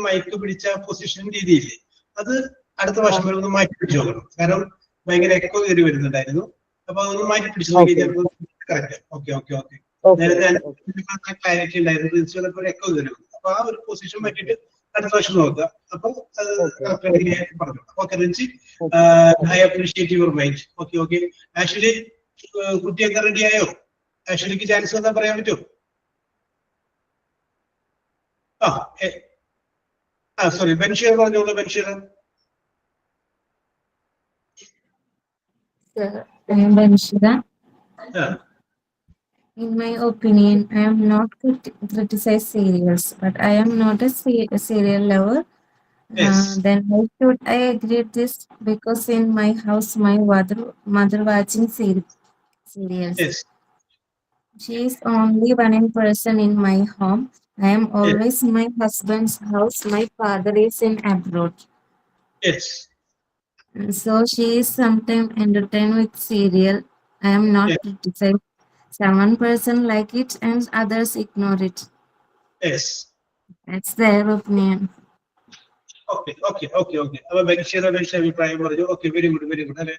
mic പിടിച്ച position രീതിയില്ലേ, അത് അടുത്ത വർഷം വരെ ഒന്ന് മാറ്റി പിടിച്ചു നോക്കണം. കാരണം ഭയങ്കര എക്കോ കയറി വരുന്നുണ്ടായിരുന്നു. അപ്പൊ അതൊന്ന് മാറ്റി പിടിച്ചു നോക്കി കറക്റ്റ്. ഓക്കെ. നേരത്തെ ക്ലാരിറ്റി ഉണ്ടായിരുന്നു. റിൻസി വന്നപ്പോൾ ഒരു എക്കോ കയറി വന്നു. അപ്പൊ ആ ഒരു പൊസിഷൻ മാറ്റിയിട്ട് അടുത്ത വർഷം നോക്കുക. അപ്പൊ അത് കറക്റ്റ് പറഞ്ഞു. Okay Rincy, I appreciate your mind. Okay. Actually കുട്ടിയൊക്കെ റെഡി ആയോ? ആക്ച്വലിക്ക് ചാൻസ് എന്താ പറയാൻ പറ്റുമോ? സോറി, ബൻഷീർ പറഞ്ഞോളൂ. ബൻഷീർ. In my opinion, I am not criticize serials, but I am not a serial lover. Yes. Then why should I agree this? Because in my house, my mother watching serials. Yes. She is only one person in my home. I am Yes. always in my husband's house. My father is in abroad. Yes. So she is sometimes entertained with serial. I am not Yes. criticized. Some one person like it and others ignore it. Yes. That's their opinion. Okay. അപ്പൊ ബഷീർ അഭിപ്രായം പറഞ്ഞു. Okay, very good അല്ലെ,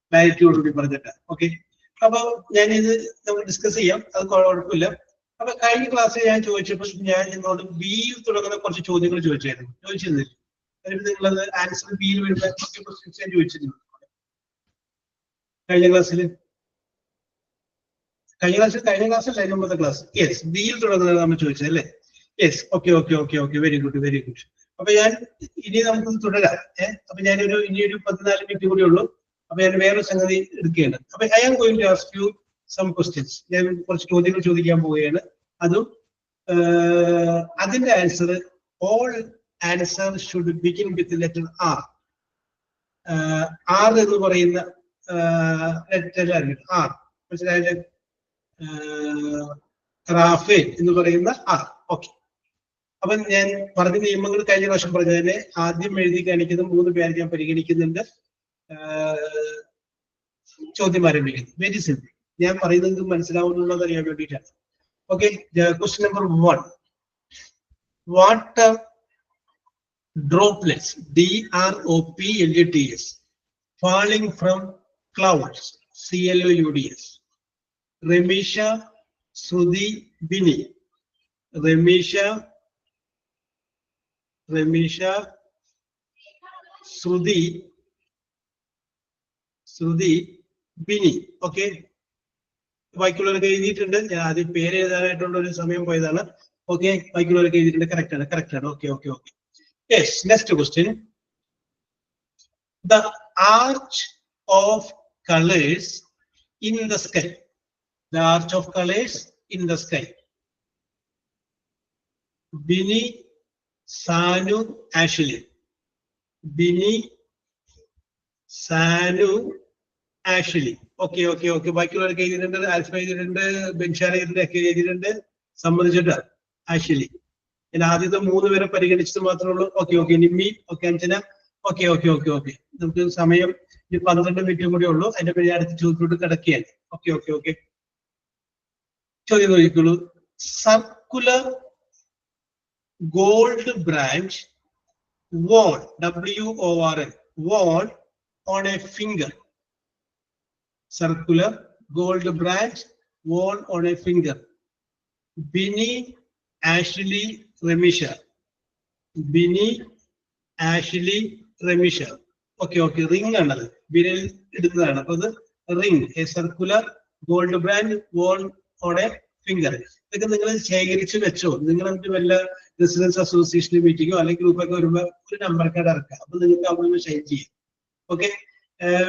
ക്ലാരിറ്റിയോടുകൂടി പറഞ്ഞിട്ട്. Okay, അപ്പൊ ഞാനിത് നമ്മൾ discuss ചെയ്യാം, അത് കുഴപ്പമില്ല. അപ്പൊ കഴിഞ്ഞ ക്ലാസ്സിൽ ഞാൻ ചോദിച്ചപ്പോൾ ഞാൻ നിങ്ങളോട് ബിയിൽ തുടങ്ങുന്ന കുറച്ച് ചോദ്യങ്ങൾ ചോദിച്ചിരുന്നില്ല. നിങ്ങളത് ആൻസർ ബിയിൽ വരുന്ന ക്വസ്റ്റ്യൻസ് ഞാൻ ചോദിച്ചിരുന്നു കഴിഞ്ഞ ക്ലാസ്സിൽ. കഴിഞ്ഞ ക്ലാസ്സിൽ അതിന് മുമ്പത്തെ ക്ലാസ്. യെസ്, ബിയിൽ തുടങ്ങുന്നത് നമ്മൾ ചോദിച്ചത് അല്ലേ? യെസ്. Okay, very good. അപ്പൊ ഞാൻ ഇനി നമുക്ക് തുടരാം. അപ്പൊ ഇനിയൊരു 14 മിനിറ്റ് കൂടി ഉള്ളൂ. അപ്പൊ ഞാൻ വേറൊരു സംഗതി എടുക്കുകയാണ്. അപ്പൊ I am going to ask you some questions. ഞാൻ കുറച്ച് ചോദ്യങ്ങൾ ചോദിക്കാൻ പോവുകയാണ്. അതും അതിന്റെ answer, all answer should begin with letter R. R എന്ന് പറയുന്ന ലെറ്റർ ആർ, മനസ്സിലായത്? റാഫേൽ എന്ന് പറയുന്ന ആർ. ഓക്കെ, അപ്പൊ ഞാൻ പറഞ്ഞ നിയമങ്ങൾ കഴിഞ്ഞ പ്രാവശ്യം പറഞ്ഞതിനെ ആദ്യം എഴുതി കാണിക്കുന്ന 3 പേര് ഞാൻ പരിഗണിക്കുന്നുണ്ട്. ചോദ്യം ആരംഭിക്കുന്നു. Very simple. ഞാൻ പറയുന്നത് മനസ്സിലാവുന്നുള്ളത് അറിയാൻ വേണ്ടിയിട്ടാണ്. Okay, question number 1. Water droplets, DROPLETS, falling from clouds, CLOUDS. Remisha, Sruthi, Bini. Remisha, Sruthi, Bini. Okay, ബാക്കിയുള്ളവരൊക്കെ എഴുതിയിട്ടുണ്ട്. ഞാൻ ആദ്യം പേര് എഴുതാനായിട്ടുള്ള ഒരു സമയം പോയതാണ്. ഓക്കെ, ബാക്കിയുള്ളവരൊക്കെ എഴുതിയിട്ടുണ്ട്. കറക്റ്റ് ആണ്. Okay. Yes, next question. The arch of colors in the sky. The arch of colors in the sky. Bini, Sanu, Ashley. Bini, Sanu, Ashley. Okay. ബാക്കിയുള്ളവരൊക്കെ എഴുതിയിട്ടുണ്ട്. ആൽഫ എഴുതിയിട്ടുണ്ട്, ബെൻഷാർ എഴുതിയിട്ടുണ്ട്. സമ്മതിച്ചിട്ട് ആഷ്ലി. ഞാൻ ആദ്യത്തെ 3 പേരെ പരിഗണിച്ചത് മാത്രമേ ഉള്ളൂ. Okay, Nimmi, okay, Anjana. Okay. നമുക്ക് സമയം 12 മിനിറ്റും കൂടി ഉള്ളൂ. അതിന്റെ പേര് അടുത്ത ചോദ്യത്തോട് കിടക്കുകയാണ്. ഓക്കെ. ചോദ്യം നോക്കിക്കോളൂ. Circular gold branch worn, WORN, worn on a finger. Circular gold branch worn on a finger. Bini, Ashley, Remisha. Bini, Ashley, Remisha. Okay. Ring ആണത്, വിരൽ ഇടുന്നതാണ്. അപ്പൊ അത് ring, A circular gold brand worn on a finger. ഇതൊക്കെ നിങ്ങൾ ശേഖരിച്ച് വെച്ചോ. നിങ്ങൾ വല്ല റെസിഡൻസ് അസോസിയേഷനിൽ മീറ്റിങ്ങോ അല്ലെങ്കിൽ ഗ്രൂപ്പൊക്കെ വരുമ്പോൾ ഒരു നമ്പർ കാർഡ് ഇറക്കാം. അപ്പൊ നിങ്ങൾക്ക് അവിടെ നിന്ന് ഷെയർ ചെയ്യാം. ഓക്കെ,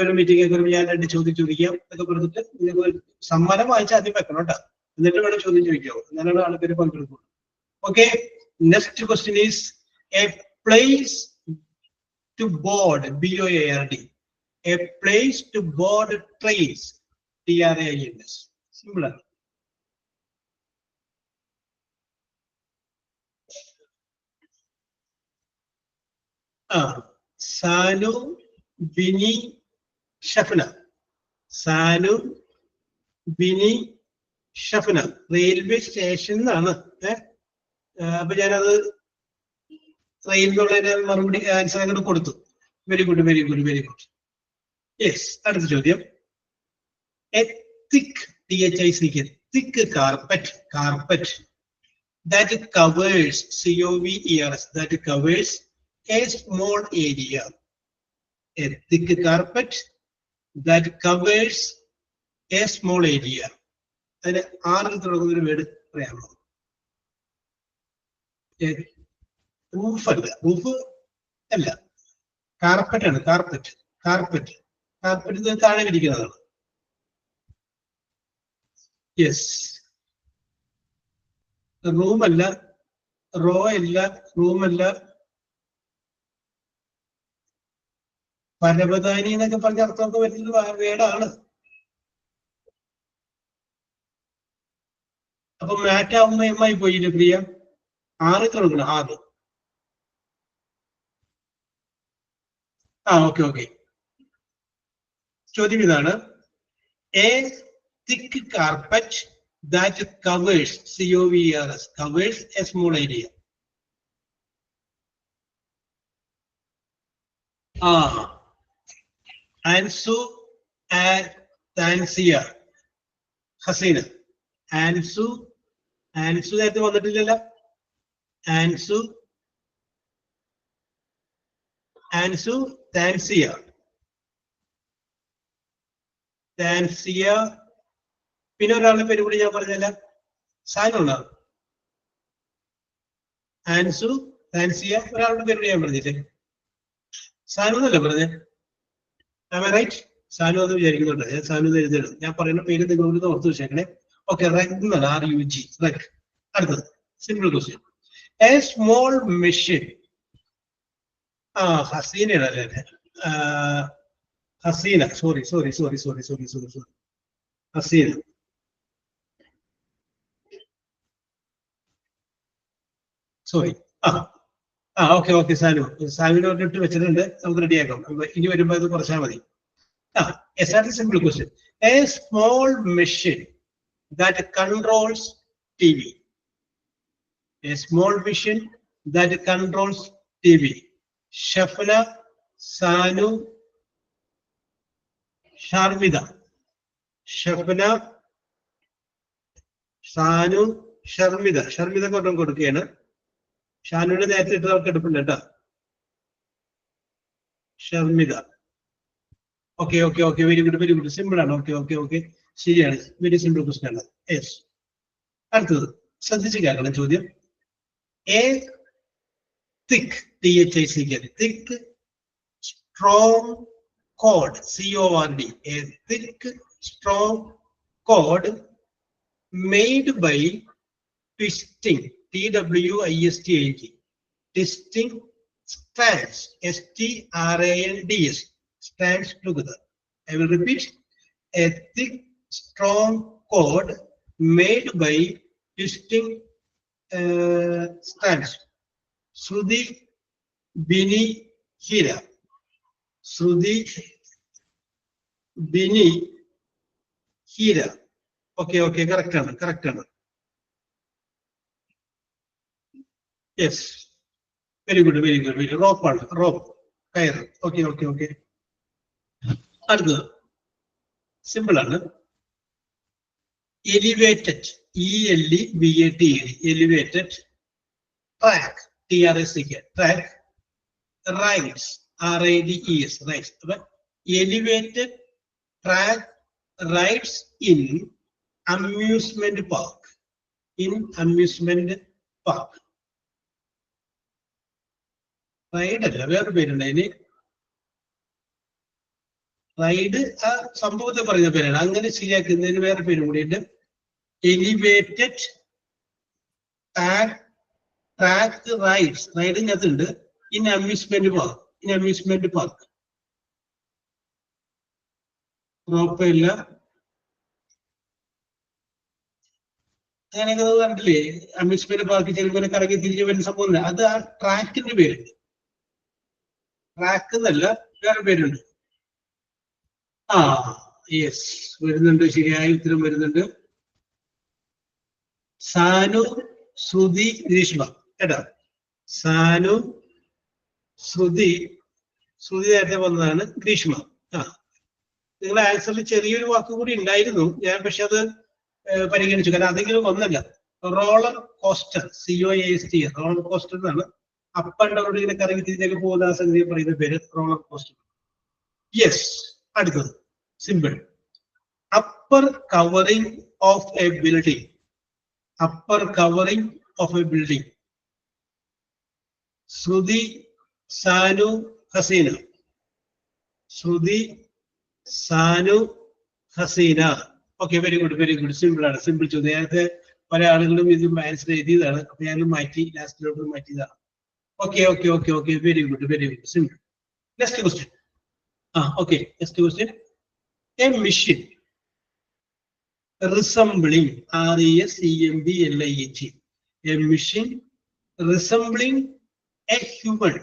ഒരു മീറ്റിംഗ് ഒക്കെ വരുമ്പോൾ ഞാൻ 2 ചോദ്യം ചോദിക്കാം എന്നൊക്കെ പറഞ്ഞിട്ട് നിങ്ങൾക്ക് സമ്മാനം വായിച്ചാൽ ആദ്യം വെക്കണം കേട്ടോ. എന്നിട്ട് വേണം ചോദ്യം ചോദിക്കാവോ. അങ്ങനെയാണ് ആൾക്കാർ പങ്കെടുക്കുന്നത്. Okay, next question is a place to board, BOARD. A place to board trains, TRAINS. Simple ആണ്. സാനു, ബിനി, ഷഫ്ന. സാനു, ബിനി, ഷഫ്ന. റെയിൽവേ സ്റ്റേഷൻ എന്നാണ്. അപ്പൊ ഞാനത് റെയിൽവേ മറുപടി ആൻസർ അങ്ങോട്ട് കൊടുത്തു. Very good. യെസ്, അടുത്ത ചോദ്യം. A thick, THICK, thick carpet that covers, COVERS, that covers a small area. A thick carpet that covers a small area. അതിന് ആറിൽ തുടങ്ങുന്ന ഒരു വേർഡ് പറയാമോ? റൂഫ് അല്ല, കാർപ്പറ്റ് ആണ്. കാർപ്പറ്റ് താഴെ വിരിക്കുന്നതാണ്. യെസ്, റൂമല്ല, റോ അല്ല, റൂമല്ല, പരവതാനി എന്നൊക്കെ പറഞ്ഞ അർത്ഥമൊക്കെ വരുന്നത് വേടാണ്. അപ്പൊ മാറ്റാവുമ്പോ എമ്മായി പോയില്ലേ പ്രിയ? 6 കൊടുക്കണം, 6. Okay okay. ചോദ്യം ഇതാണ്, A thick carpet that covers, covers, covers a small area. Ansu and Tansia. Hasina. Ansu നേരത്തെ വന്നിട്ടില്ലല്ലോ. Ansu, Tansia. പിന്നെ ഒരാളുടെ പേര് കൂടി ഞാൻ പറഞ്ഞല്ല, സാനുണ്ടോ? ആൻസു, താൻസിയ, ഒരാളുടെ പേര് കൂടി ഞാൻ പറഞ്ഞില്ലേ? സാനു എന്നല്ലേ പറഞ്ഞേ? റൈറ്റ്? സാനു എന്ന് വിചാരിക്കുന്നുണ്ട്. ഞാൻ സാനു എന്ന് എഴുതിയിടും. ഞാൻ പറയുന്ന പേര് നിങ്ങളോട് ഓർത്ത് വെച്ചേക്കണേ. ഓക്കെ, റഗ് എന്നാണ്, RUG, റഗ്. അടുത്തത് simple question. A small machine. ഹസീനയാണ് അല്ലേ? Haseena, sorry. Haseena. Sorry. Okay സാനുവിനോട് ഇട്ട് വെച്ചിട്ടുണ്ട്, നമുക്ക് റെഡിയാക്കാം. ഇനി വരുമ്പോ അത് കുറച്ചാൽ മതി. Simple question. A small machine that controls TV. A small machine that controls TV. Shafna, Sanu, Sharmida. Shafna, Sanu, Sharmida. Sharmida കൊണ്ടും കൊടുക്കുകയാണ്. ഷാനുവിന്റെ നേരത്തെ ഇട്ടവർക്ക് എടുപ്പില്ല കേട്ടോ. Sharmitha. Okay, very good. Simple ആണ്. ഓക്കെ, ശരിയാണ്. വെരി സിമ്പിൾ ക്വസ്റ്റ്യൻ ആണ്. യെസ്. അടുത്തത് ശ്രദ്ധിച്ച് കേൾക്കണം ചോദ്യം. A thick, THICK, thick strong cord, CORD. A thick strong cord made by twisting, TWISTING, twisting strands, STRANDS, strands together. I will repeat. A thick strong cord made by twisting strands. Shruti, Bini, Hira. Shruti, Bini, Hira. Okay, correct ആണ്. Yes, very good. Rope ആണ്, rope, കയറ്. Okay. അടുത്തത് simple ആണ്. Elevated, ELEVATED, elevated. Track, TRACK, track. Rides, RIDES, rides. Elevated track rides in amusement park. Ride അല്ല, വേറെ പേരുണ്ട് അതിന്. Ride ആ സംഭവത്തെ പറയുന്ന പേരാണ്. അങ്ങനെ ശരിയാക്കുന്നതിന് വേറെ പേരും കൂടിയുണ്ട്. എലിവേറ്റഡ് ട്രാക്ക് റൈഡ്സ്, റൈഡിനകത്തുണ്ട്. In amusement park. കുഴപ്പമില്ല. അങ്ങനെയൊക്കെ കണ്ടില്ലേ? അമ്യൂസ്മെന്റ് പാർക്ക് ചിലപ്പോൾ കറങ്ങി തിരിഞ്ഞു വരുന്ന സംഭവം. അത് ആ ട്രാക്കിന്റെ പേരുണ്ട്. ട്രാക്ക് എന്നല്ല, വേറെ പേരുണ്ട്. യെസ്, വരുന്നുണ്ട്. ശരിയായ ഉത്തരം വരുന്നുണ്ട്. സാനു, ശ്രുതി, ഗ്രീഷ്മ. കേട്ടോ, സാനു, ശ്രുതി നേരത്തെ വന്നതാണ്. ഗ്രീഷ്മ. നിങ്ങളുടെ ആൻസറിൽ ചെറിയൊരു വാക്ക് കൂടി ഉണ്ടായിരുന്നു ഞാൻ, പക്ഷെ അത് പരിഗണിച്ചു. കാരണം അതെങ്കിലും ഒന്നല്ല. Roller coaster, COAST, roller coaster എന്നാണ്. അപ്പ് ആൻഡ് ഡൗൺ ഇങ്ങനെ കറങ്ങി തിരിഞ്ഞൊക്കെ പോകുന്ന ആ സംഗതിയെ പറയുന്ന പേര് റോളർ കോസ്റ്റർ. യെസ്. അടുത്തത് simple. Upper covering of a building. Shruti, Sanu, Haseena. Okay, very good. Simple ആണ്. സിമ്പിൾ ചോദ്യം. നേരത്തെ പല ആളുകളും ഇത് ആൻസർ എഴുതിയതാണ്. അപ്പൊ ഞാൻ മാറ്റി ലാസ്റ്റിലോട്ട് മാറ്റിയതാണ്. Okay okay okay okay very good simple. Next question. Okay next question. A machine resembling RESEMBLING, a machine resembling a human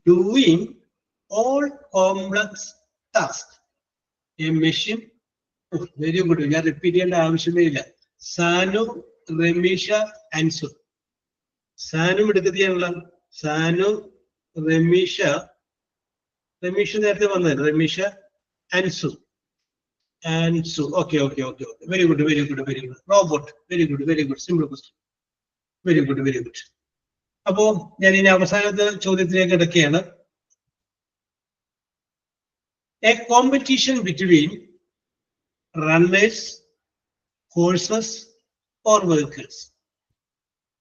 doing all complex tasks. A machine, very good. ഞാൻ റിപ്പീറ്റ് ചെയ്യേണ്ട ആവശ്യമേ ഇല്ല. സാനു, റമീഷ, അൻസു. സാനു എടുക്കുകയാണല്ലോ. സാനു, റമീഷ നേരത്തെ വന്നത്. Ramisha, Ansu. Okay. Very good. Robot. Very good. Simple question. Very good. അപ്പോ ഞാൻ ഇനി അവസാനത്തെ ചോദ്യത്തിലേക്ക് കിടക്കുകയാണ്. A competition between runners, horses, or vehicles.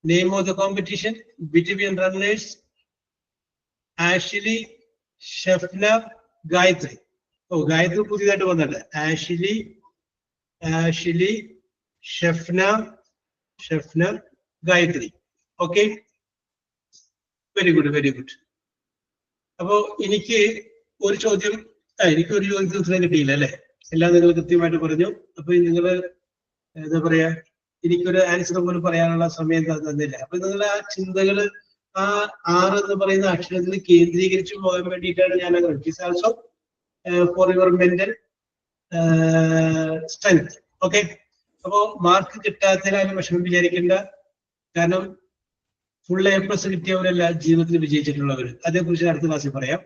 Name of the competition between runners: Ashley, Shafna, Gayatri. Gayatri പുതിയതായിട്ട് വന്നത്. Ashley, Shafna, Gayatri. Okay, very good. അപ്പോ എനിക്ക് ഒരു ചോദ്യം ഉത്തരം കിട്ടിയില്ല അല്ലെ? എല്ലാം നിങ്ങൾ കൃത്യമായിട്ട് പറഞ്ഞു. അപ്പൊ നിങ്ങള് എന്താ പറയാ, എനിക്കൊരു ആൻസർ പോലും പറയാനുള്ള സമയം തന്നില്ല. അപ്പൊ നിങ്ങൾ ആ ചിന്തകള് ആ 6 എന്ന് പറയുന്ന അക്ഷരത്തിൽ കേന്ദ്രീകരിച്ചു പോകാൻ വേണ്ടിയിട്ടാണ് ഞാൻ it's also for your mental strength. Okay, അപ്പോ മാർക്ക് കിട്ടാത്തതിനാലും വിഷമം വിചാരിക്കേണ്ട. കാരണം ഫുൾ A+ കിട്ടിയവരല്ല ജീവിതത്തിൽ വിജയിച്ചിട്ടുള്ളവർ. അതേക്കുറിച്ച് അടുത്ത ക്ലാസ്സിൽ പറയാം.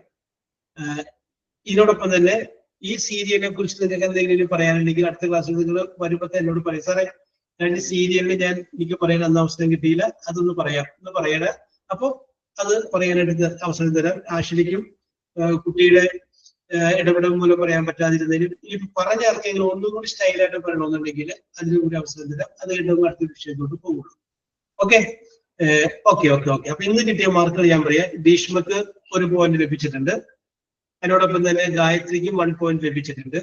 ഇതിനോടൊപ്പം തന്നെ ഈ സീരിയലിനെ കുറിച്ച് നിങ്ങൾക്ക് എന്തെങ്കിലും പറയാനുണ്ടെങ്കിൽ അടുത്ത ക്ലാസ്സിൽ നിങ്ങൾ വരുമ്പോൾ എന്നോട് പറയും. സാറേ, രണ്ട് സീരിയലിൽ എനിക്ക് പറയാൻ അന്ന് അവസരം കിട്ടിയില്ല, അതൊന്ന് പറയണേ. അപ്പൊ അത് പറയാനായിട്ട് അവസരം തരാം. ആശ്വലിക്കും കുട്ടിയുടെ ഇടപെടൽ മൂലം പറയാൻ പറ്റാതിരുന്നതിനും ഈ പറഞ്ഞ ആർക്കെങ്കിലും ഒന്നുകൂടി സ്റ്റൈലായിട്ട് പറയണമെന്നുണ്ടെങ്കിൽ അതിനും കൂടി അവസരം തരാം. അത് കഴിഞ്ഞ് അടുത്ത വിഷയത്തോട്ട് പോകുള്ളൂ. ഓക്കെ. അപ്പൊ ഇന്ന് കിട്ടിയ മാർക്കുകൾ ഞാൻ പറയാം. ഭീഷ്മക്ക് 1 പോയിന്റ് ലഭിച്ചിട്ടുണ്ട്. അതിനോടൊപ്പം തന്നെ ഗായത്രിക്കും 1 പോയിന്റ് ലഭിച്ചിട്ടുണ്ട്.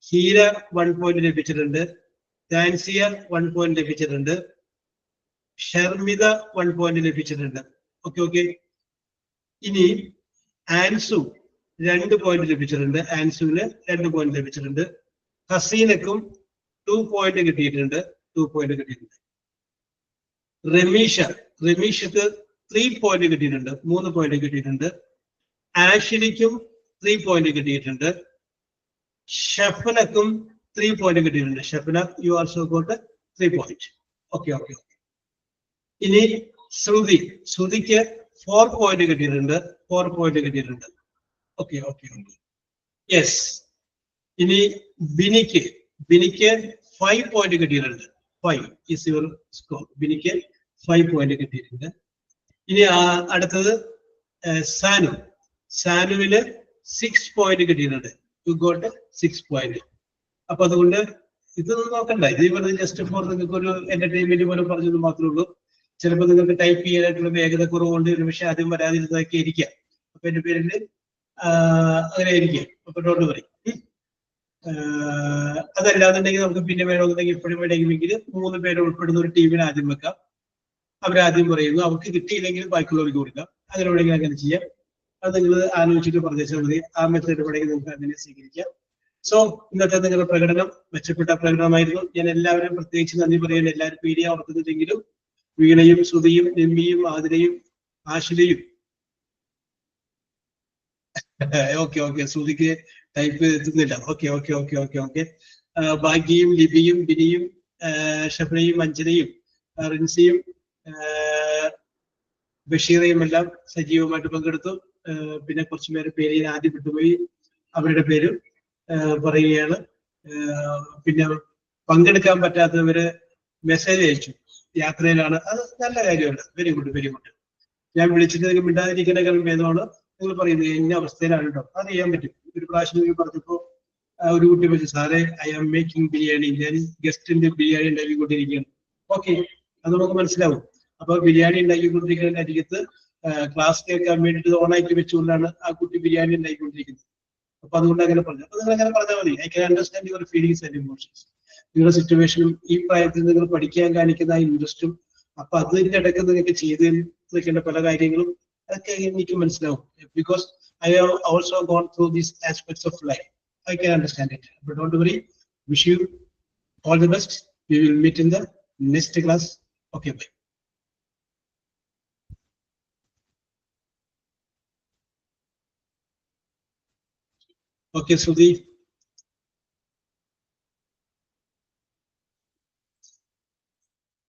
ഹീര 1 പോയിന്റ് ലഭിച്ചിട്ടുണ്ട്. താൻസിയ 1 പോയിന്റ് ലഭിച്ചിട്ടുണ്ട്. ഷർമിത 1 പോയിന്റ് ലഭിച്ചിട്ടുണ്ട്. ഓക്കെ. ഇനി ആൻസു 2 പോയിന്റ് ലഭിച്ചിട്ടുണ്ട്. ആൻസുവിന് 2 പോയിന്റ് ലഭിച്ചിട്ടുണ്ട്. ഹസീനക്കും 2 പോയിന്റ് കിട്ടിയിട്ടുണ്ട്. റമീഷക്ക് 3 പോയിന്റ് കിട്ടിയിട്ടുണ്ട്. 3 പോയിന്റ് കിട്ടിയിട്ടുണ്ട്. ആഷിലിക്കും 3 പോയിന്റ് കിട്ടിയിട്ടുണ്ട്. ഷഫനക്കും 3 പോയിന്റ് കിട്ടിയിട്ടുണ്ട്. Shafana, you also got 3 point. Okay. ഇനി ശ്രുതിക്ക് 4 പോയിന്റ് കിട്ടിയിട്ടുണ്ട്. ഓക്കെ. യെസ്. ഇനി ബിനിക്ക് 5 പോയിന്റ് കിട്ടിയിട്ടുണ്ട്. 5 ഈസ് യുവർ സ്കോർ. ബിനിക്ക് 5 പോയിന്റ് കിട്ടിയിട്ടുണ്ട്. ഇനി അടുത്തത് സാനുവിന് 6 പോയിന്റ് കിട്ടിയിട്ടുണ്ട്. You got 6 point. അപ്പൊ അതുകൊണ്ട് ഇതൊന്നും നോക്കണ്ട. ഇത് പറഞ്ഞത് ജസ്റ്റ് ഫോർ നിങ്ങൾക്ക് ഒരു എന്റർടൈൻമെന്റ് പോലെ പറഞ്ഞത് മാത്രമേ ഉള്ളൂ. ചിലപ്പോൾ നിങ്ങൾക്ക് ടൈപ്പ് ചെയ്യാനായിട്ടുള്ള വേഗത കുറവുകൊണ്ട് ഒരു പക്ഷെ ആദ്യം വരാതിരുന്നതൊക്കെ ഇരിക്കാം. അപ്പൊ എന്റെ പേരിൽ അങ്ങനെ ആയിരിക്കും. അപ്പൊ ഡോണ്ട് വറി. അതല്ലാന്നുണ്ടെങ്കിൽ നമുക്ക് പിന്നെ വേണമെന്നുണ്ടെങ്കിൽ ഇപ്പോഴും വേണമെങ്കിൽ 3 പേര് ഉൾപ്പെടുന്ന ഒരു ടീമിനെ ആദ്യം വെക്കാം. അവരാദ്യം പറയുന്നു, അവർക്ക് കിട്ടിയില്ലെങ്കിൽ ബാക്കിയുള്ളവർക്ക് കൊടുക്കാം. അങ്ങനെ വേണമെങ്കിൽ അങ്ങനെ ചെയ്യാം. അത് നിങ്ങൾ ആലോചിച്ചിട്ട് പറഞ്ഞാൽ മതി. ആ മെത്തേഡ് വേണമെങ്കിൽ നിങ്ങൾക്ക് അങ്ങനെ സ്വീകരിക്കാം. സോ ഇന്നത്തെ നിങ്ങളുടെ പ്രകടനം മെച്ചപ്പെട്ട പ്രകടനമായിരുന്നു. ഞാൻ എല്ലാവരും പ്രത്യേകിച്ച് നന്ദി പറയാൻ എല്ലാവരും പേടിയാ ഓർക്കുന്നില്ലെങ്കിലും വീണയും ശ്രുതിയും രമ്യയും ആതിരയും ആശിലയും ഓക്കെ ശ്രുതിക്ക് ടൈപ്പ് എത്തുന്നില്ല. ഓക്കെ. ഭാഗ്യയും ലിപിയും ബിനിയും ഷഫനയും അഞ്ജനയും റിൻസിയും ബഷീറയും എല്ലാം സജീവമായിട്ട് പങ്കെടുത്തു. പിന്നെ കുറച്ചു പേര് ആദ്യം വിട്ടുപോയി. അവരുടെ പേര് പറയുകയാണ്. പിന്നെ പങ്കെടുക്കാൻ പറ്റാത്തവര് മെസ്സേജ് അയച്ചു, യാത്രയിലാണ്. അത് നല്ല കാര്യമല്ല. Very good. ഞാൻ വിളിച്ചിട്ട് നിങ്ങൾ മിണ്ടാതിരിക്കുന്ന ഭേദമാണ്. നിങ്ങൾ പറയുന്നത് എന്ന അവസ്ഥയിലാണ് കേട്ടോ. അത് ചെയ്യാൻ പറ്റും. ഒരു പ്രാവശ്യം പറഞ്ഞപ്പോ ഒരു കുട്ടി വെച്ചു, സാറേ ഐ ആം മേക്കിംഗ് ബിരിയാണി, ഞാൻ ഗസ്റ്റിന്റെ ബിരിയാണി ഉണ്ടാക്കിക്കൊണ്ടിരിക്കുകയാണ്. ഓക്കെ, അത് നമുക്ക് മനസ്സിലാവും. അപ്പൊ ബിരിയാണി ഉണ്ടാക്കിക്കൊണ്ടിരിക്കുന്ന അരികത്ത് ക്ലാസ് കേൾക്കാൻ വേണ്ടിയിട്ട് ഓണാക്കി വെച്ചുകൊണ്ടാണ് ആ കുട്ടി ബിരിയാണി ഉണ്ടാക്കിക്കൊണ്ടിരിക്കുന്നത്. അപ്പൊ അതുകൊണ്ട് അങ്ങനെ പറഞ്ഞു. അപ്പൊ നിങ്ങൾ അങ്ങനെ പറഞ്ഞാൽ മതി. I can understand your feelings and emotions. നിങ്ങളുടെ സിറ്റുവേഷനും ഈ പ്രായത്തിൽ നിങ്ങൾ പഠിക്കാൻ കാണിക്കുന്ന ഇൻട്രസ്റ്റും അപ്പൊ അതിന്റെ ഇടയ്ക്ക് നിങ്ങൾക്ക് ചെയ്ത് നിൽക്കേണ്ട പല കാര്യങ്ങളും അതൊക്കെ എനിക്ക് മനസ്സിലാവും. Because I have also gone through these aspects of life. I can understand it. But don't worry. Wish you all the best. We will meet in the next class. Okay, bye. Okay, Sudhi.